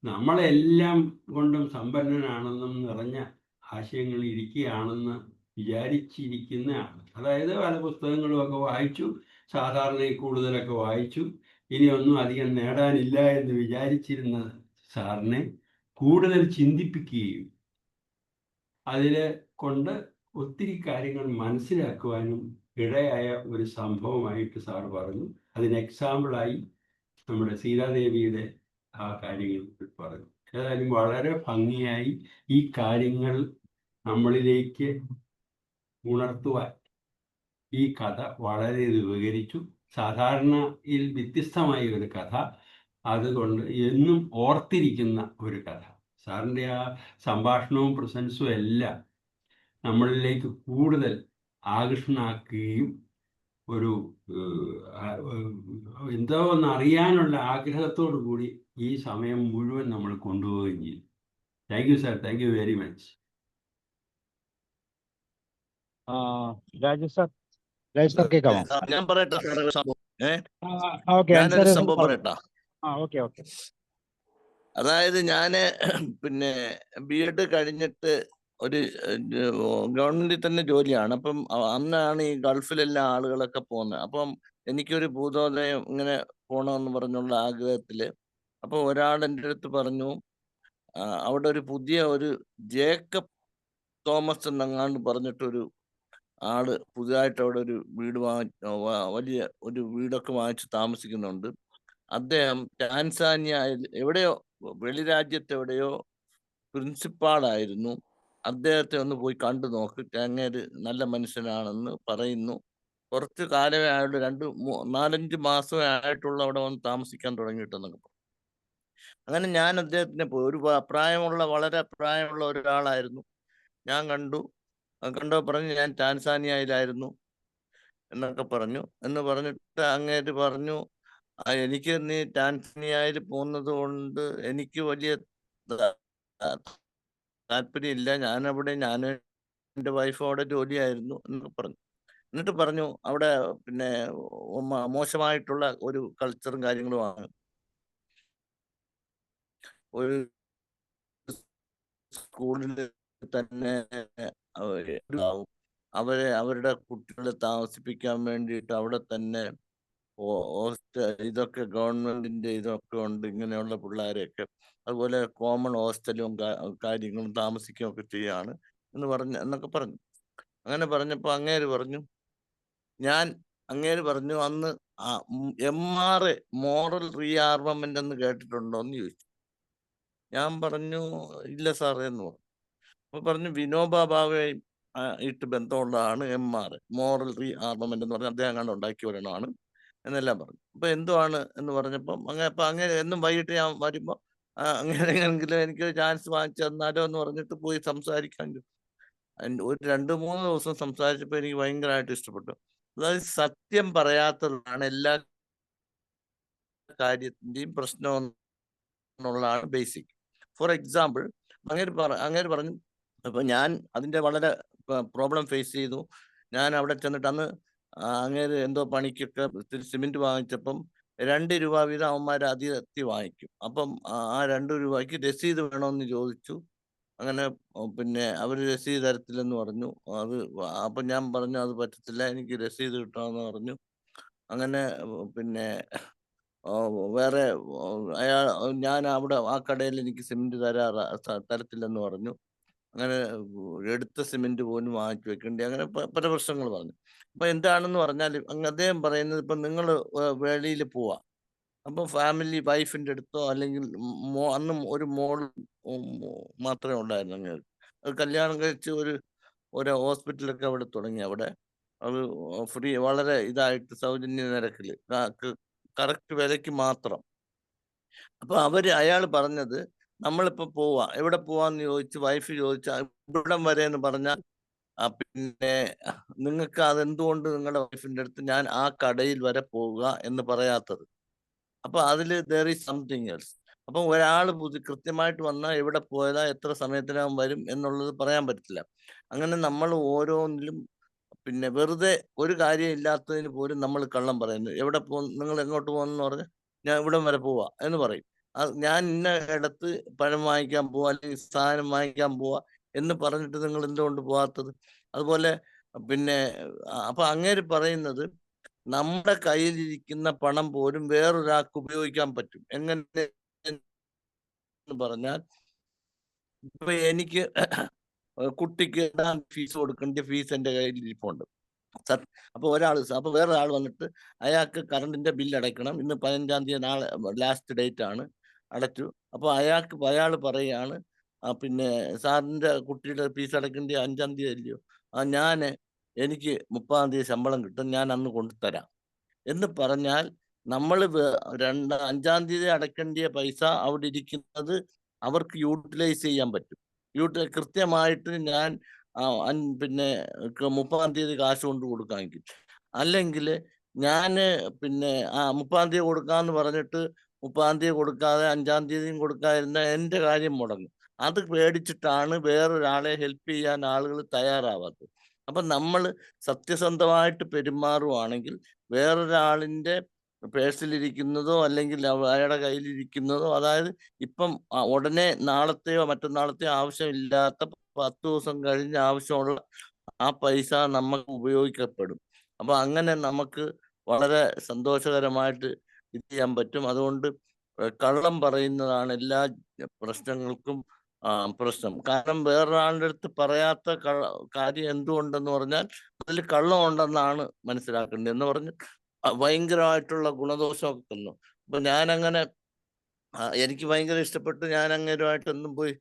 നമ്മളെല്ലാം കൊണ്ടും സമ്പന്നനാണെന്നും നിറഞ്ഞ ആശയങ്ങൾ ഇരിക്കുകയാണെന്ന് വിചാരിച്ചിരിക്കുന്നതാണ്. അതായത് പല പുസ്തകങ്ങളുമൊക്കെ വായിച്ചു, സാധാരണ കൂടുതലൊക്കെ വായിച്ചു, ഇനിയൊന്നും അധികം നേടാനില്ല എന്ന് വിചാരിച്ചിരുന്ന സാറിനെ കൂടുതൽ ചിന്തിപ്പിക്കുകയും അതിൽ കൊണ്ട് ഒത്തിരി കാര്യങ്ങൾ മനസ്സിലാക്കുവാനും ഇടയായ ഒരു സംഭവമായിട്ട് സാർ പറഞ്ഞു. അതിന് എക്സാമ്പിളായി നമ്മുടെ സീതാദേവിയുടെ ആ കാര്യങ്ങൾ പറഞ്ഞു. ഏതായാലും വളരെ ഭംഗിയായി ഈ കാര്യങ്ങൾ നമ്മളിലേക്ക് ഉണർത്തുവാൻ ഈ കഥ വളരെ വിവരിച്ചു. സാധാരണയിൽ വ്യത്യസ്തമായ ഒരു കഥ, അതുകൊണ്ട് എന്നും ഓർത്തിരിക്കുന്ന ഒരു കഥ. സാറിൻ്റെ ആ സംഭാഷണവും പ്രസൻസും എല്ലാം നമ്മളിലേക്ക് കൂടുതൽ ആകർഷണമാക്കുകയും ഒരു എന്തോ ഒന്ന് അറിയാനുള്ള ആഗ്രഹത്തോടു കൂടി ഈ സമയം മുഴുവൻ നമ്മൾ കൊണ്ടുപോവുകയും ചെയ്യും. Thank you sir, thank you very much. Rajesh sir കേൾക്കാമോ? ഞാൻ പറയട്ടെ സാറേ ഒരു സംഭവം. ഞാനൊരു സംഭവം പറയട്ടാ. അതായത് ഞാന് പിന്നെ B.Ed കഴിഞ്ഞിട്ട് ഒരു ഗവൺമെന്റിൽ തന്നെ ജോലിയാണ്. അപ്പം അന്നാണ് ഈ ഗൾഫിലെല്ലാം ആളുകളൊക്കെ പോകുന്നത്. അപ്പം എനിക്കൊരു ഭൂതോദയം ഇങ്ങനെ പോകണമെന്ന് പറഞ്ഞുള്ള ആഗ്രഹത്തില് അപ്പൊ ഒരാൾ എൻ്റെ അടുത്ത് പറഞ്ഞു, അവിടെ ഒരു പുതിയ ഒരു ജേക്കബ് തോമസ് എന്നങ്ങാണ്ട് പറഞ്ഞിട്ടൊരു ആള് പുതുതായിട്ട് അവിടെ ഒരു വീട് വലിയ ഒരു വീടൊക്കെ വാങ്ങിച്ച് താമസിക്കുന്നുണ്ട്. അദ്ദേഹം ടാൻസാനിയയിൽ എവിടെയോ വെളിരാജ്യത്ത് എവിടെയോ പ്രിൻസിപ്പാളായിരുന്നു. അദ്ദേഹത്തെ ഒന്ന് പോയി കണ്ടു നോക്ക്, അങ്ങേര് നല്ല മനുഷ്യനാണെന്ന് പറയുന്നു. കുറച്ച് കാലമേ ആയുള്ളൂ, 4-5 മാസമേ ആയിട്ടുള്ള അവിടെ വന്ന് താമസിക്കാൻ തുടങ്ങിയിട്ടെന്നൊക്കെ പറഞ്ഞു. അങ്ങനെ ഞാൻ അദ്ദേഹത്തിനെ പോയി, ഒരു വളരെ പ്രായമുള്ള ഒരാളായിരുന്നു. ഞാൻ കണ്ടോ പറഞ്ഞു ഞാൻ ടാൻസാനിയയിലായിരുന്നു എന്നൊക്കെ പറഞ്ഞു. എന്ന് പറഞ്ഞിട്ട് അങ്ങേര് പറഞ്ഞു, എനിക്ക് നീ ടാൻസാനിയയിൽ പോകുന്നത് കൊണ്ട് എനിക്ക് വലിയ താല്പര്യമില്ല, ഞാൻ എൻ്റെ വൈഫ് അവിടെ ജോലിയായിരുന്നു എന്നൊക്കെ പറഞ്ഞു. എന്നിട്ട് പറഞ്ഞു അവിടെ പിന്നെ മോശമായിട്ടുള്ള ഒരു കൾച്ചറും കാര്യങ്ങളുമാണ്. ഒരു സ്കൂളിൽ തന്നെ അവരുടെ കുട്ടികളെ താമസിപ്പിക്കാൻ വേണ്ടിയിട്ട് അവിടെ തന്നെ ഇതൊക്കെ ഗവൺമെന്റിന്റെ ഇതൊക്കെ ഉണ്ട്, ഇങ്ങനെയുള്ള പിള്ളേരെയൊക്കെ. അതുപോലെ കോമൺ ഹോസ്റ്റലും കാര്യങ്ങളും താമസിക്കുകയൊക്കെ ചെയ്യാണ് എന്നൊക്കെ പറഞ്ഞു. അങ്ങനെ പറഞ്ഞപ്പോൾ അങ്ങേര് പറഞ്ഞു അന്ന് MRA മോറൽ റീആർമമെന്റ് എന്ന് കേട്ടിട്ടുണ്ടോ എന്ന് ചോദിച്ചു. ഞാൻ പറഞ്ഞു ഇല്ല സാറേ എന്ന് പറഞ്ഞു. അപ്പൊ പറഞ്ഞു വിനോബ ഭാവെ ഇട്ട് ബന്ധമുള്ളതാണ് MRA മോറൽ റീആർമമെന്റ് എന്ന് പറഞ്ഞാൽ അദ്ദേഹം കണ്ട് ഉണ്ടാക്കി വരണമാണ് എന്നെല്ലാം പറഞ്ഞു. അപ്പൊ എന്തുവാണ് എന്ന് പറഞ്ഞപ്പം അങ്ങനെ എന്നും വൈകിട്ട് ഞാൻ വരുമ്പോ അങ്ങനെയെങ്കിലും എനിക്കൊരു ചാൻസ് വാങ്ങിച്ചു തന്നാലോ എന്ന് പറഞ്ഞിട്ട് പോയി സംസാരിക്കാൻ. ഒരു 2-3 ദിവസം സംസാരിച്ചപ്പോൾ എനിക്ക് ഭയങ്കരമായിട്ട് ഇഷ്ടപ്പെട്ടു. അതായത് സത്യം പറയാത്തതാണ് എല്ലാ കാര്യത്തിന്റെയും പ്രശ്നം എന്നുള്ളതാണ് ബേസിക്. ഫോർ എക്സാമ്പിൾ അങ്ങേര് പറഞ്ഞു, അപ്പൊ ഞാൻ അതിന്റെ വളരെ പ്രോബ്ലം ഫേസ് ചെയ്തു. ഞാൻ അവിടെ ചെന്നിട്ട് അന്ന് അങ്ങേര് എന്തോ പണിക്കൊക്കെ സിമെന്റ് വാങ്ങിച്ചപ്പം 2 രൂപ വീതം അവന്മാർ അതിർത്തി വാങ്ങിക്കും. അപ്പം ആ 2 രൂപയ്ക്ക് രസീത് വേണമെന്ന് ചോദിച്ചു. അങ്ങനെ പിന്നെ അവർ രസീത് തരത്തില്ലെന്ന് പറഞ്ഞു. അത് അപ്പം ഞാൻ പറഞ്ഞു അത് പറ്റത്തില്ല, എനിക്ക് രസീത് കിട്ടണമെന്ന് പറഞ്ഞു. അങ്ങനെ പിന്നെ വേറെ ഞാൻ അവിടെ ആ കടയിൽ എനിക്ക് സിമെന്റ് തരത്തില്ലെന്ന് പറഞ്ഞു. അങ്ങനെ എടുത്ത സിമെന്റ് പോലും വാങ്ങിച്ചു വെക്കേണ്ടി, അങ്ങനെ പല പ്രശ്നങ്ങൾ പറഞ്ഞു. അപ്പൊ എന്താണെന്ന് പറഞ്ഞാൽ അദ്ദേഹം പറയുന്നത്, ഇപ്പൊ നിങ്ങൾ വെളിയിൽ പോവാ, അപ്പൊ ഫാമിലി വൈഫിന്റെ അടുത്തോ അല്ലെങ്കിൽ അന്ന് ഒരു മോൾ മാത്രമേ ഉണ്ടായിരുന്നു. അങ്ങനെ അത് കല്യാണം കഴിച്ച് ഒരു ഹോസ്പിറ്റലൊക്കെ അവിടെ തുടങ്ങി. അവിടെ അത് ഫ്രീ, വളരെ ഇതായിട്ട് സൗജന്യ നിരക്കിൽ കറക്റ്റ് വിലക്ക് മാത്രം. അപ്പൊ അയാൾ പറഞ്ഞത്, നമ്മളിപ്പോ പോവാ, എവിടെ പോവാന്ന് ചോദിച്ചു വൈഫ് ചോദിച്ച ഇവിടം വരെ എന്ന് പറഞ്ഞാൽ പിന്നെ നിങ്ങൾക്ക് അതെന്തുകൊണ്ട് നിങ്ങളുടെ വൈഫിന്റെ അടുത്ത് ഞാൻ ആ കടയിൽ വരെ പോവുക എന്ന് പറയാത്തത്? അപ്പൊ അതില് there is സംതിങ് എൽസ്. അപ്പൊ ഒരാൾ കൃത്യമായിട്ട് വന്നാൽ എവിടെ പോയതാ, എത്ര സമയത്തിനകം വരും എന്നുള്ളത് പറയാൻ പറ്റില്ല. അങ്ങനെ നമ്മൾ ഓരോന്നിലും പിന്നെ വെറുതെ ഒരു കാര്യം ഇല്ലാത്തതിന് പോലും നമ്മൾ കള്ളം പറയുന്നു. എവിടെ നിങ്ങൾ എങ്ങോട്ട് പോകുന്നെന്ന് പറഞ്ഞ് ഞാൻ ഇവിടം വരെ പോവാ എന്ന് പറയും. ഞാൻ ഇന്ന ഇടത്ത് പഴം വാങ്ങിക്കാൻ പോവാ അല്ലെങ്കിൽ സാധനം വാങ്ങിക്കാൻ പോവാ എന്ന് പറഞ്ഞിട്ട് നിങ്ങൾ എന്തുകൊണ്ട് പോവാത്തത്? അതുപോലെ പിന്നെ അപ്പൊ അങ്ങേര് പറയുന്നത്, നമ്മുടെ കയ്യിലിരിക്കുന്ന പണം പോലും വേറൊരാൾക്ക് ഉപയോഗിക്കാൻ പറ്റും. എങ്ങനെ എന്ന് പറഞ്ഞാൽ, ഇപ്പൊ എനിക്ക് കുട്ടിക്ക് ഫീസ് കൊടുക്കേണ്ട ഫീസ് എൻ്റെ കയ്യിൽ ഇരിപ്പുണ്ട്. അപ്പൊ അപ്പൊ വേറെ ആൾ വന്നിട്ട് അയാൾക്ക് കറണ്ടിന്റെ ബില്ല് അടയ്ക്കണം, ഇന്ന് 15-ാം തീയതി, നാളെ ലാസ്റ്റ് ഡേറ്റ് ആണ്, അടച്ചു. അപ്പൊ അയാൾ പറയുകയാണ്, പിന്നെ സാറിന്റെ കുട്ടിയുടെ ഫീസ് അടയ്ക്കേണ്ട 5-ാം തീയതി അല്ലയോ, എനിക്ക് 30-ാം തീയതി ശമ്പളം കിട്ടും, ഞാൻ അന്ന് കൊണ്ടുതരാം എന്ന് പറഞ്ഞാൽ, നമ്മൾ 5-ാം തീയതി അടയ്ക്കേണ്ട പൈസ അവിടെ ഇരിക്കുന്നത് അവർക്ക് യൂട്ടിലൈസ് ചെയ്യാൻ പറ്റും. കൃത്യമായിട്ട് ഞാൻ പിന്നെ 30-ാം തീയതി കാശ് കൊണ്ട് കൊടുക്കാമെങ്കിൽ. അല്ലെങ്കിൽ ഞാൻ പിന്നെ 30-ാം തീയതി കൊടുക്കാന്ന് പറഞ്ഞിട്ട് 30-ാം തീയതി കൊടുക്കാതെ 5-ാം തീയതിയും കൊടുക്കാതിരുന്ന എൻ്റെ കാര്യം മുടങ്ങും. അത് പേടിച്ചിട്ടാണ് വേറൊരാളെ ഹെൽപ്പ് ചെയ്യാൻ ആളുകൾ തയ്യാറാവാത്തത്. അപ്പൊ നമ്മൾ സത്യസന്ധമായിട്ട് പെരുമാറുവാണെങ്കിൽ വേറൊരാളിന്റെ പേഴ്സിലിരിക്കുന്നതോ അല്ലെങ്കിൽ അയാളുടെ കയ്യിലിരിക്കുന്നതോ, അതായത് ഇപ്പം ഉടനെ നാളത്തെയോ മറ്റന്നാളത്തെയോ ആവശ്യമില്ലാത്ത 10 ദിവസം കഴിഞ്ഞ് ആവശ്യമുള്ള ആ പൈസ നമുക്ക് ഉപയോഗിക്കപ്പെടും. അപ്പൊ അങ്ങനെ നമുക്ക് വളരെ സന്തോഷകരമായിട്ട് ഇത് ചെയ്യാൻ പറ്റും. അതുകൊണ്ട് കള്ളം പറയുന്നതാണ് എല്ലാ പ്രശ്നങ്ങൾക്കും പ്രശ്നം. കാരണം വേറൊരാളുടെ അടുത്ത് പറയാത്ത കാര്യം എന്തുകൊണ്ടെന്ന് പറഞ്ഞാൽ അതിൽ കള്ളം ഉണ്ടെന്നാണ് മനസ്സിലാക്കേണ്ടത് എന്ന് പറഞ്ഞ് ഭയങ്കരമായിട്ടുള്ള ഗുണദോഷമൊക്കെ ഒന്നും. അപ്പൊ ഞാനങ്ങനെ എനിക്ക് ഭയങ്കര ഇഷ്ടപ്പെട്ട് ഞാൻ അങ്ങേരുമായിട്ട് ഒന്നും പോയി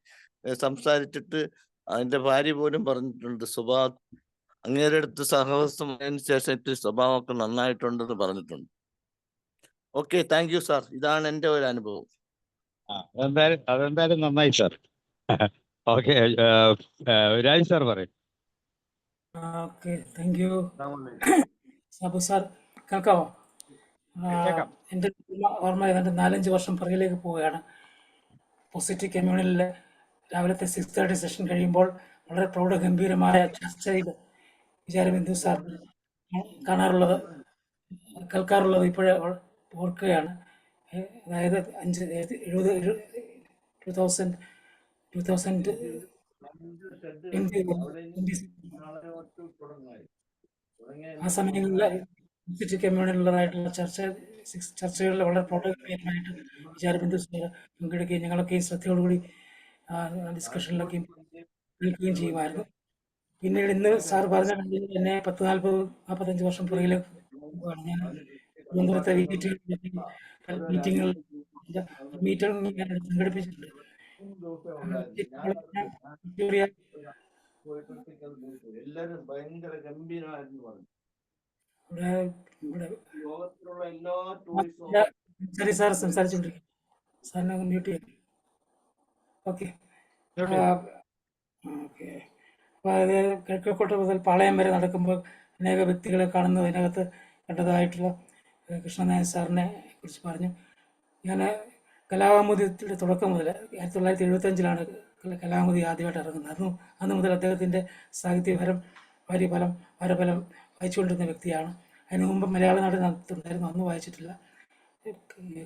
സംസാരിച്ചിട്ട് അതിന്റെ ഭാര്യ പോലും പറഞ്ഞിട്ടുണ്ട്, സ്വഭാവം അങ്ങേരുടെ അടുത്ത് സഹവാസമായതിനു ശേഷം സ്വഭാവമൊക്കെ നന്നായിട്ടുണ്ടെന്ന് പറഞ്ഞിട്ടുണ്ട്. Okay, thank you sir. ഇതാണ് എൻ്റെ ഒരു അനുഭവം. അതെന്തായാലും നന്നായി സാർ. ഓക്കെ, രാജ് സാർ പറയും. Okay, thank you Sabu sir. കേൾക്കാമോ? എൻ്റെ ഓർമ്മ ഏതാണ്ട് 4-5 വർഷം പുറകിലേക്ക് പോവുകയാണ്. പോസിറ്റീവ് കമ്മ്യൂണിലെ രാവിലത്തെ 6:30 സെഷൻ കഴിയുമ്പോൾ വളരെ പ്രൗഢഗംഭീരമായ ചർച്ചയിൽ വിചാരബിന്ദു സാർ കാണാറുള്ളത്, കേൾക്കാറുള്ളത് ഇപ്പോഴേ ഓർക്കുകയാണ്. അതായത് 2020 ആ സമയങ്ങളിൽ പോസിറ്റീവ് കമ്മ്യൂണിലുള്ളതായിട്ടുള്ള ചർച്ചകളിൽ വളരെ പ്രൗഢഗംഭീരമായിട്ട് വിചാരബിന്ദു സാർ പങ്കെടുക്കുകയും ഞങ്ങളൊക്കെ ഈ ശ്രദ്ധയോടുകൂടി ഡിസ്കഷനിലൊക്കെയും കേൾക്കുകയും ചെയ്യുമായിരുന്നു. പിന്നീട് ഇന്ന് സാർ പറഞ്ഞ തന്നെ 40-45 വർഷം പുറകിലേക്ക് പോവുകയാണ്. ഞാൻ തിരുവനന്തപുരത്തെ മീറ്റിംഗ് സംഘടിപ്പിച്ചിട്ടുണ്ട്. എല്ലാരും ഭയങ്കര ഗംഭീരമായിരുന്നു പറഞ്ഞു. ലോകത്തിലുള്ള എല്ലാ ശരി സാർ, സംസാരിച്ചുകൊണ്ടിരിക്കും. സാറിനെ മ്യൂട്ട് ചെയ്യാം. Okay okay. അപ്പോൾ അത് കിഴക്കേക്കോട്ട മുതൽ പാളയം വരെ നടക്കുമ്പോൾ അനേക വ്യക്തികളെ കാണുന്നത് അതിനകത്ത് കണ്ടതായിട്ടുള്ള കൃഷ്ണനായർ സാറിനെ കുറിച്ച് പറഞ്ഞു. ഞാൻ കലാകൗമുദിയുടെ തുടക്കം മുതൽ 1975-ലാണ് കലാകൗമുദി ആദ്യമായിട്ട് ഇറങ്ങുന്നത്. അന്ന് മുതൽ അദ്ദേഹത്തിൻ്റെ സാഹിത്യപരം വാരഫലം വായിച്ചുകൊണ്ടിരുന്ന വ്യക്തിയാണ്. അതിന് മുമ്പ് മലയാള നാട് നടത്തുന്നുണ്ടായിരുന്നു, അന്ന് വായിച്ചിട്ടില്ല.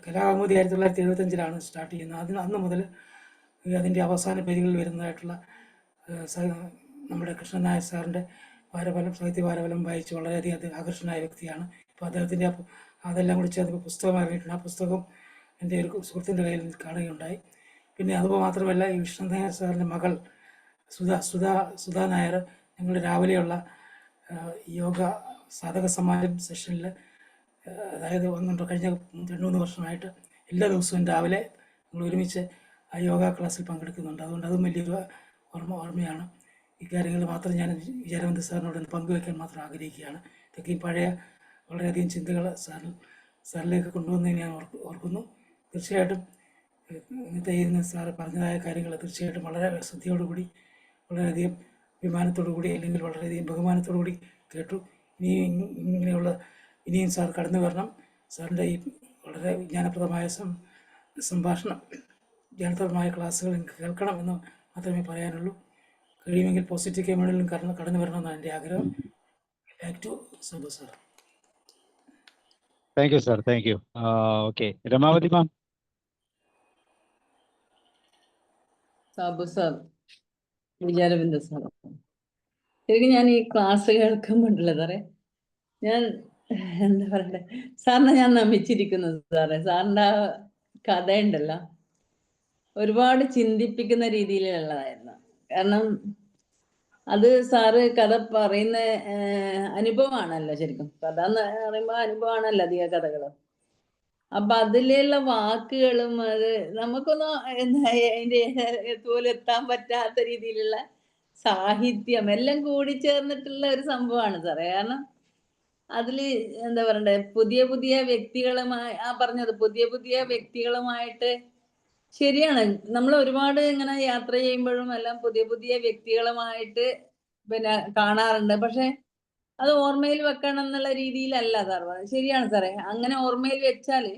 കലാകൗമുദി 1975-ലാണ് സ്റ്റാർട്ട് ചെയ്യുന്നത്. അന്ന് മുതൽ അതിൻ്റെ അവസാന പേരുകളിൽ വരുന്നതായിട്ടുള്ള നമ്മുടെ കൃഷ്ണൻ നായർ സാറിൻ്റെ വാരഫലം, സാഹിത്യ വാരഫലം വായിച്ച് വളരെയധികം അത് ആകർഷണമായ വ്യക്തിയാണ്. ഇപ്പോൾ അദ്ദേഹത്തിൻ്റെ അതെല്ലാം കൂടി ചേർന്ന് പുസ്തകം ഇറങ്ങിയിട്ടുണ്ട്. ആ പുസ്തകം എൻ്റെ ഒരു സുഹൃത്തിൻ്റെ കയ്യിൽ കാണുകയുണ്ടായി. പിന്നെ അതുപോലെ മാത്രമല്ല, ഈ കൃഷ്ണൻ നായർ സാറിൻ്റെ മകൾ സുധാ നായർ ഞങ്ങൾ രാവിലെയുള്ള യോഗ സാധക സമാജം സെഷനിൽ, അതായത് കഴിഞ്ഞ 2-3 വർഷമായിട്ട് എല്ലാ ദിവസവും രാവിലെ നമ്മൾ ഒരുമിച്ച് ആ യോഗ ക്ലാസ്സിൽ പങ്കെടുക്കുന്നുണ്ട്. അതുകൊണ്ട് അതും വലിയൊരു ഓർമ്മയാണ്. ഇക്കാര്യങ്ങൾ മാത്രം ഞാൻ വിജയാനന്ദ സാറിനോട് പങ്കുവയ്ക്കാൻ മാത്രം ആഗ്രഹിക്കുകയാണ്. ഇതൊക്കെ ഈ പഴയ വളരെയധികം ചിന്തകൾ സാറിലേക്ക് കൊണ്ടുവന്നതിന് ഞാൻ ഓർക്കുന്നു. തീർച്ചയായിട്ടും ഇന്നത്തെ ഇന്ന് സാറ് പറഞ്ഞതായ കാര്യങ്ങൾ തീർച്ചയായിട്ടും വളരെ ശ്രദ്ധയോടുകൂടി, വളരെയധികം അഭിമാനത്തോടുകൂടി, അല്ലെങ്കിൽ വളരെയധികം ബഹുമാനത്തോടുകൂടി കേട്ടു. ഇനിയും സാർ കടന്നു വരണം. സാറിൻ്റെ ഈ വളരെ വിജ്ഞാനപ്രദമായ സംഭാഷണം, വിജ്ഞാനപ്രദമായ ക്ലാസ്സുകൾ എനിക്ക് കേൾക്കണമെന്ന് മാത്രമേ പറയാനുള്ളൂ. കഴിയുമെങ്കിൽ പോസിറ്റീവ് കമ്മ്യൂണിറ്റിയിലും കടന്നു വരണമെന്നാണ് എൻ്റെ ആഗ്രഹം. Back to Sabu sir. Thank you sir, thank you. Okay, Ramavathi ma'am. Sabu sir, Vijayaravinda sir, ശരിക്കും ഞാൻ ഈ ക്ലാസ് കേൾക്കുമ്പോണ്ടല്ലോ സാറേ, ഞാൻ എന്താ പറയണ്ടേ, സാറിനെ ഞാൻ നമിച്ചിരിക്കുന്നു സാറേ. സാറിൻ്റെ ആ കഥയുണ്ടല്ലോ, ഒരുപാട് ചിന്തിപ്പിക്കുന്ന രീതിയിലുള്ളതായിരുന്നു. കാരണം അത് സാറ് കഥ പറയുന്ന അനുഭവമാണല്ലോ. ശരിക്കും കഥ എന്ന് പറയുമ്പോൾ അനുഭവമാണല്ലോ അധിക കഥകളും. അപ്പൊ അതിലുള്ള വാക്കുകളും അത് നമുക്കൊന്നും അതിന്റെ പോലും എത്താൻ പറ്റാത്ത രീതിയിലുള്ള സാഹിത്യം എല്ലാം കൂടി ചേർന്നിട്ടുള്ള ഒരു സംഭവമാണ് സാറേ. കാരണം അതില് എന്താ പറയണ്ടേ, പുതിയ വ്യക്തികളുമായി പറഞ്ഞത് പുതിയ വ്യക്തികളുമായിട്ട്, ശരിയാണ്, നമ്മൾ ഒരുപാട് ഇങ്ങനെ യാത്ര ചെയ്യുമ്പോഴും എല്ലാം പുതിയ വ്യക്തികളുമായിട്ട് പിന്നെ കാണാറുണ്ട്. പക്ഷെ അത് ഓർമ്മയിൽ വെക്കണം എന്നുള്ള രീതിയിലല്ല സാർ പറഞ്ഞത്. ശരിയാണ് സാറേ, അങ്ങനെ ഓർമ്മയിൽ വെച്ചാല്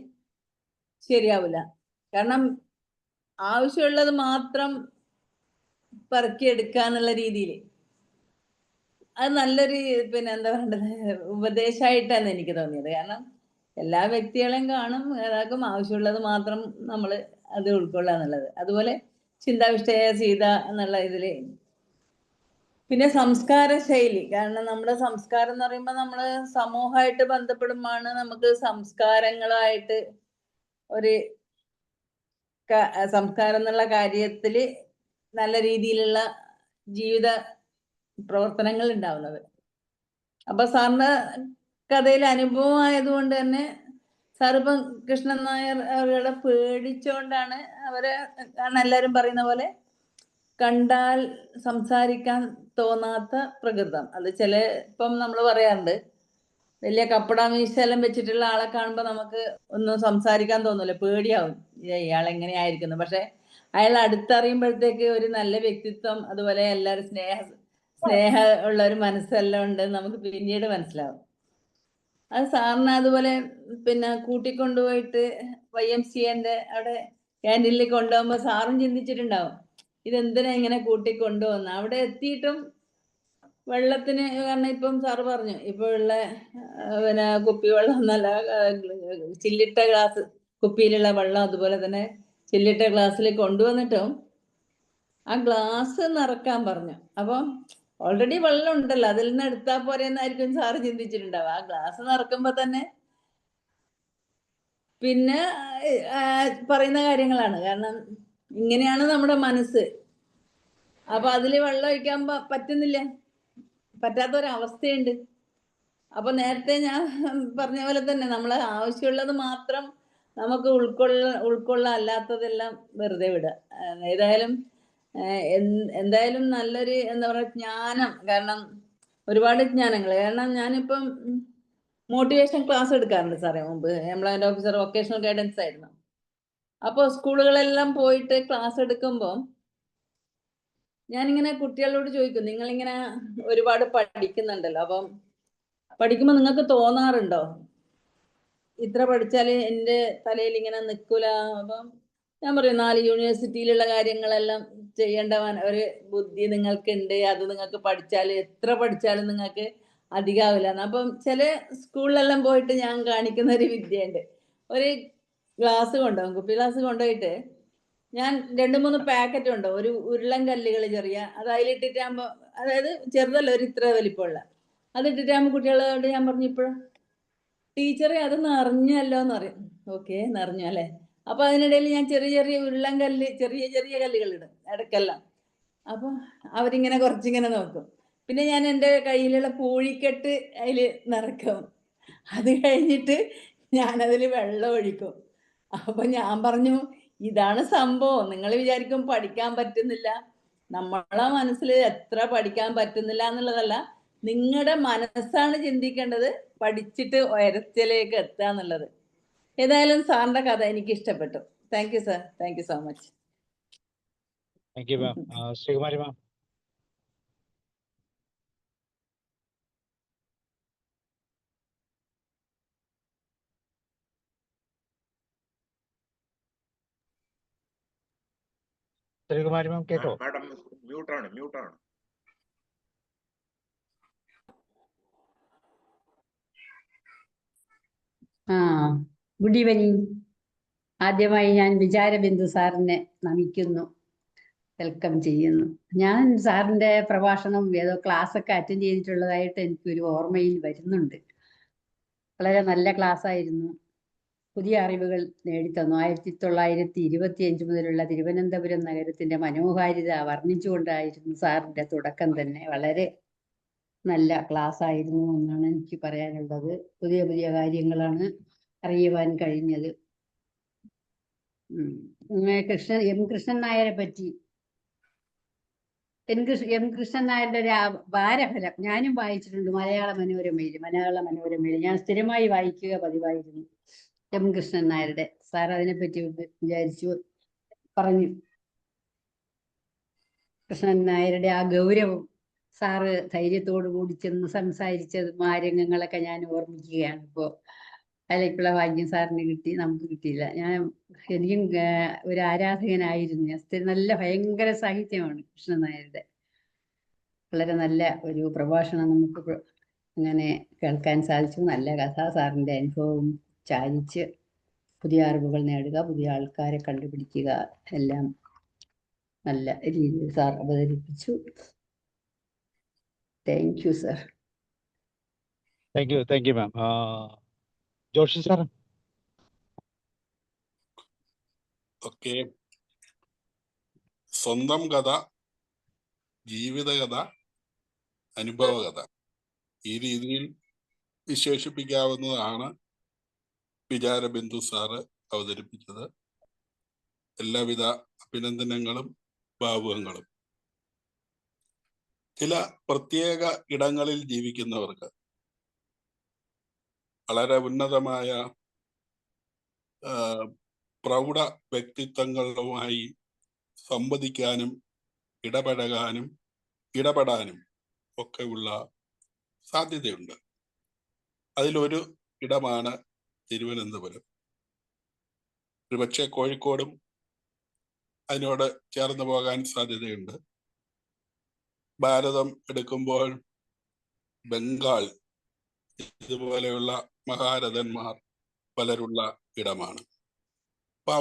ശരിയാവില്ല. കാരണം ആവശ്യമുള്ളത് മാത്രം പറക്കിയെടുക്കാന്നുള്ള രീതിയിൽ അത് നല്ലൊരു പിന്നെ എന്താ പറയണ്ടത് ഉപദേശമായിട്ടാണ് എനിക്ക് തോന്നിയത്. കാരണം എല്ലാ വ്യക്തികളെയും കാണും, ഏതാക്കും ആവശ്യമുള്ളത് മാത്രം നമ്മൾ അത് ഉൾക്കൊള്ളുക എന്നുള്ളത്. അതുപോലെ ചിന്താവിഷ്ടയ സീത എന്നുള്ള ഇതില് പിന്നെ സംസ്കാര ശൈലി. കാരണം നമ്മുടെ സംസ്കാരം എന്ന് പറയുമ്പോൾ നമ്മൾ സമൂഹമായിട്ട് ബന്ധപ്പെടുമ്പോഴാണ് നമുക്ക് സംസ്കാരങ്ങളായിട്ട് ഒരു സംസ്കാരം എന്നുള്ള കാര്യത്തില് നല്ല രീതിയിലുള്ള ജീവിത പ്രവർത്തനങ്ങൾ ഉണ്ടാവുന്നത്. അപ്പൊ സാറിന്റെ കഥയിൽ അനുഭവം ആയതുകൊണ്ട് തന്നെ സാറിപ്പം കൃഷ്ണൻ നായർ അവരുടെ പേടിച്ചോണ്ടാണ് അവരെ, കാരണം എല്ലാവരും പറയുന്ന പോലെ കണ്ടാൽ സംസാരിക്കാൻ തോന്നാത്ത പ്രകൃതം. അത് ഇപ്പം നമ്മൾ പറയാറുണ്ട്, വലിയ കപ്പട മീശെല്ലാം വെച്ചിട്ടുള്ള ആളെ കാണുമ്പോൾ നമുക്ക് ഒന്നും സംസാരിക്കാൻ തോന്നില്ല, പേടിയാവും, ഇയാൾ എങ്ങനെയായിരിക്കുന്നു. പക്ഷെ അയാൾ അടുത്തറിയുമ്പോഴത്തേക്ക് ഒരു നല്ല വ്യക്തിത്വം, അതുപോലെ എല്ലാവരും സ്നേഹ ഉള്ള ഒരു മനസ്സെല്ലാം ഉണ്ട് നമുക്ക് പിന്നീട് മനസ്സിലാവും. അത് സാറിന് അതുപോലെ പിന്നെ കൂട്ടിക്കൊണ്ടുപോയിട്ട് YMCA അവിടെ ക്യാൻറ്റീനിൽ കൊണ്ടുപോകുമ്പോൾ സാറും ചിന്തിച്ചിട്ടുണ്ടാവും, ഇതെന്തിനാ ഇങ്ങനെ കൂട്ടിക്കൊണ്ടുപോകുന്ന. അവിടെ എത്തിയിട്ടും വെള്ളത്തിന്, കാരണം ഇപ്പം സാറ് പറഞ്ഞു ഇപ്പോൾ ഉള്ള പിന്നെ കുപ്പിവെള്ളം നല്ല ചില്ലിട്ട ഗ്ലാസ്, കുപ്പിയിലുള്ള വെള്ളം അതുപോലെ തന്നെ ചില്ലിട്ട ഗ്ലാസ്സിൽ കൊണ്ടുവന്നിട്ടും ആ ഗ്ലാസ് നിറക്കാൻ പറഞ്ഞു. അപ്പം ഓൾറെഡി വെള്ളം ഉണ്ടല്ലോ, അതിൽ നിന്ന് എടുത്താൽ പോരെന്നായിരിക്കും സാറ് ചിന്തിച്ചിട്ടുണ്ടാവും. ആ ഗ്ലാസ് നിറക്കുമ്പോ തന്നെ പിന്നെ പറയുന്ന കാര്യങ്ങളാണ്. കാരണം ഇങ്ങനെയാണ് നമ്മുടെ മനസ്സ്. അപ്പൊ അതില് വെള്ളം ഒഴിക്കാൻ പറ്റുന്നില്ല, പറ്റാത്തൊരവസ്ഥയുണ്ട്. അപ്പൊ നേരത്തെ ഞാൻ പറഞ്ഞ പോലെ തന്നെ നമ്മൾ ആവശ്യമുള്ളത് മാത്രം നമുക്ക് ഉൾക്കൊള്ളാൻ, അല്ലാത്തതെല്ലാം വെറുതെ വിടുക. എന്തായാലും നല്ലൊരു എന്താ പറയുക ജ്ഞാനം. കാരണം ഒരുപാട് ജ്ഞാനങ്ങൾ. കാരണം ഞാനിപ്പം മോട്ടിവേഷൻ ക്ലാസ് എടുക്കാറുണ്ട് സാറേ. മുമ്പ് എംപ്ലോയ്മെന്റ് ഓഫീസർ വൊക്കേഷണൽ ഗൈഡൻസ് ആയിരുന്നു. അപ്പോൾ സ്കൂളുകളെല്ലാം പോയിട്ട് ക്ലാസ് എടുക്കുമ്പോൾ ഞാനിങ്ങനെ കുട്ടികളോട് ചോദിക്കും, നിങ്ങളിങ്ങനെ ഒരുപാട് പഠിക്കുന്നുണ്ടല്ലോ, അപ്പം പഠിക്കുമ്പോൾ നിങ്ങൾക്ക് തോന്നാറുണ്ടോ ഇത്ര പഠിച്ചാൽ എൻ്റെ തലയിൽ ഇങ്ങനെ നിൽക്കൂല? അപ്പം ഞാൻ പറയും, 4 യൂണിവേഴ്സിറ്റിയിലുള്ള കാര്യങ്ങളെല്ലാം ചെയ്യേണ്ട ഒരു ബുദ്ധി നിങ്ങൾക്കുണ്ട്, അത് നിങ്ങൾക്ക് പഠിച്ചാൽ എത്ര പഠിച്ചാലും നിങ്ങൾക്ക് അധികമാവില്ല. അപ്പം ചില സ്കൂളിലെല്ലാം പോയിട്ട് ഞാൻ കാണിക്കുന്ന ഒരു വിദ്യയുണ്ട്. ഒരു ഗ്ലാസ് കൊണ്ടുപോകും, കുപ്പി ഗ്ലാസ് കൊണ്ടുപോയിട്ട് ഞാൻ 2-3 പാക്കറ്റ് ഉണ്ട്. ഒരു ഉരുളൻ കല്ലുകൾ ചെറിയ അത് അതിലിട്ടിട്ടാകുമ്പോ, അതായത് ചെറുതല്ല, ഒരു ഇത്ര വലിപ്പമുള്ള അതിട്ടിട്ടാകുമ്പോ കുട്ടികളോട് ഞാൻ പറഞ്ഞു, ഇപ്പോഴും ടീച്ചറെ അത് നിറഞ്ഞല്ലോ എന്ന് പറയും. ഓക്കെ, നിറഞ്ഞു അല്ലേ. അപ്പൊ അതിനിടയിൽ ഞാൻ ചെറിയ ചെറിയ ഉരുളൻ കല്ല്, ചെറിയ ചെറിയ കല്ലുകൾ ഇടും ഇടയ്ക്കെല്ലാം. അപ്പൊ അവരിങ്ങനെ കുറച്ചിങ്ങനെ നോക്കും. പിന്നെ ഞാൻ എൻ്റെ കയ്യിലുള്ള പൂഴിക്കെട്ട് അതിൽ നിറക്കും. അത് കഴിഞ്ഞിട്ട് ഞാനതിൽ വെള്ളം ഒഴിക്കും. അപ്പൊ ഞാൻ പറഞ്ഞു, ഇതാണ് സംഭവം. നിങ്ങൾ വിചാരിക്കും പഠിക്കാൻ പറ്റുന്നില്ല. നമ്മളെ മനസ്സിൽ എത്ര പഠിക്കാൻ പറ്റുന്നില്ല എന്നുള്ളതല്ല, നിങ്ങളുടെ മനസ്സാണ് ചിന്തിക്കേണ്ടത് പഠിച്ചിട്ട് ഉയരത്തിലേക്ക് എത്തുക എന്നുള്ളത്. ഏതായാലും സാറിന്റെ കഥ എനിക്ക് ഇഷ്ടപ്പെട്ടു. Thank you sir, thank you so much. Thank you ma'am. Sreekumari ma'am. Sreekumari ma'am കേട്ടോ? മാഡം മ്യൂട്ടാണ്. Good evening. ആദ്യമായി ഞാൻ വിചാരബിന്ദു സാറിനെ നമിക്കുന്നു, വെൽക്കം ചെയ്യുന്നു. ഞാൻ സാറിൻ്റെ പ്രഭാഷണം ഏതോ ക്ലാസ്സൊക്കെ അറ്റൻഡ് ചെയ്തിട്ടുള്ളതായിട്ട് എനിക്കൊരു ഓർമ്മയിൽ വരുന്നുണ്ട്. വളരെ നല്ല ക്ലാസ് ആയിരുന്നു. പുതിയ അറിവുകൾ നേടിത്തന്നു. 1925 മുതലുള്ള തിരുവനന്തപുരം നഗരത്തിൻ്റെ മനോഹാരിത വർണ്ണിച്ചുകൊണ്ടായിരുന്നു സാറിൻ്റെ തുടക്കം തന്നെ. വളരെ നല്ല ക്ലാസ് ആയിരുന്നു എന്നാണ് എനിക്ക് പറയാനുള്ളത്. പുതിയ പുതിയ കാര്യങ്ങളാണ് അറിയുവാൻ കഴിഞ്ഞത്. എം കൃഷ്ണൻ നായരെ പറ്റി, എം കൃഷ്ണൻ നായരുടെ ഒരു വാരഫലം ഞാനും വായിച്ചിട്ടുണ്ട് മലയാള മനോരമയിൽ. ഞാൻ സ്ഥിരമായി വായിക്കുക പതിവായിരുന്നു എം കൃഷ്ണൻ നായരുടെ. സാർ അതിനെപ്പറ്റി വിചാരിച്ചു പറഞ്ഞു. കൃഷ്ണൻ നായരുടെ ആ ഗൗരവം, സാറ് ധൈര്യത്തോടു കൂടി ചെന്ന് സംസാരിച്ചതും ആ രംഗങ്ങളൊക്കെ ഞാൻ ഓർമ്മിക്കുകയാണ് ഇപ്പോൾ. അതിലേക്കുള്ള ഭാഗ്യം സാറിന് കിട്ടി, നമുക്ക് കിട്ടിയില്ല. എനിക്കും ഒരു ആരാധകനായിരുന്നു. ഞാൻ നല്ല ഭയങ്കര സാഹിത്യമാണ് കൃഷ്ണൻ നായരുടെ. വളരെ നല്ല ഒരു പ്രഭാഷണം നമുക്ക് അങ്ങനെ കേൾക്കാൻ സാധിച്ചു. നല്ല കഥ, സാറിൻ്റെ അനുഭവം ചാലിച്ച് പുതിയ അറിവുകൾ നേടുക, പുതിയ ആൾക്കാരെ കണ്ടുപിടിക്കുക, എല്ലാം നല്ല രീതിയിൽ സാർ അവതരിപ്പിച്ചു. Thank you sir. Thank you ma'am. Joshi sir. ഒക്കെ സ്വന്തം കഥ, ജീവിതകഥ, അനുഭവകഥ, ഈ രീതിയിൽ വിശേഷിപ്പിക്കാവുന്നതാണ് വിചാരബിന്ദു സാറ് അവതരിപ്പിച്ചത്. എല്ലാവിധ അഭിനന്ദനങ്ങളും ഭാവുകങ്ങളും. ചില പ്രത്യേക ഇടങ്ങളിൽ ജീവിക്കുന്നവർക്ക് വളരെ ഉന്നതമായ പ്രൗഢ വ്യക്തിത്വങ്ങളുമായി സംവദിക്കാനും ഇടപെടാനും ഒക്കെ ഉള്ള സാധ്യതയുണ്ട്. അതിലൊരു ഇടമാണ് തിരുവനന്തപുരം. ഒരുപക്ഷെ കോഴിക്കോടും അതിനോട് ചേർന്ന് പോകാൻ സാധ്യതയുണ്ട്. ഭാരതം എടുക്കുമ്പോൾ ബംഗാൾ, ഇതുപോലെയുള്ള മഹാരഥന്മാർ പലരുള്ള ഇടമാണ്. അപ്പൊ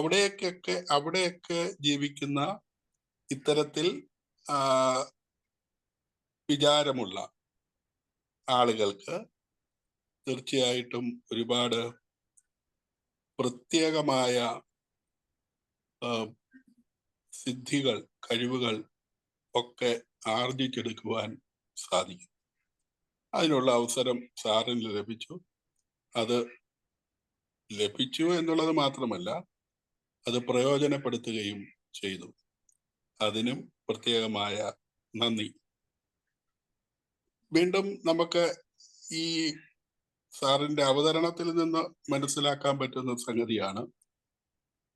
അവിടെയൊക്കെ ജീവിക്കുന്ന ഇത്തരത്തിൽ വിചാരമുള്ള ആളുകൾക്ക് തീർച്ചയായിട്ടും ഒരുപാട് പ്രത്യേകമായ സിദ്ധികൾ, കഴിവുകൾ ഒക്കെ ആർജിച്ചെടുക്കുവാൻ സാധിക്കും. അതിനുള്ള അവസരം സാറിന് ലഭിച്ചു എന്നുള്ളത് മാത്രമല്ല, അത് പ്രയോജനപ്പെടുത്തുകയും ചെയ്തു. അതിനും പ്രത്യേകമായ നന്ദി. വീണ്ടും നമുക്ക് ഈ സാറിന്റെ അവതരണത്തിൽ നിന്ന് മനസ്സിലാക്കാൻ പറ്റുന്ന സംഗതിയാണ്,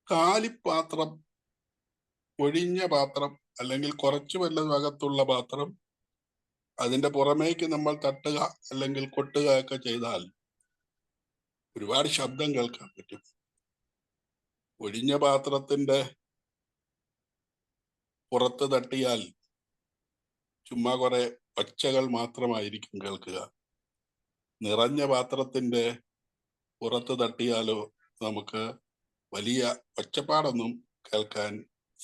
കാലിപ്പാത്രം, ഒഴിഞ്ഞ പാത്രം അല്ലെങ്കിൽ കുറച്ചു വല്ലതും അകത്തുള്ള പാത്രം അതിന്റെ പുറമേക്ക് നമ്മൾ തട്ടുക അല്ലെങ്കിൽ കൊട്ടുക ഒക്കെ ചെയ്താൽ ഒരുപാട് ശബ്ദം കേൾക്കാൻ പറ്റും. ഒഴിഞ്ഞ പാത്രത്തിന്റെ പുറത്ത് തട്ടിയാൽ ചുമ്മാ കുറെ ഒച്ചകൾ മാത്രമായിരിക്കും കേൾക്കുക. നിറഞ്ഞ പാത്രത്തിന്റെ പുറത്ത് തട്ടിയാലോ നമുക്ക് വലിയ ഒച്ചപ്പാടൊന്നും കേൾക്കാൻ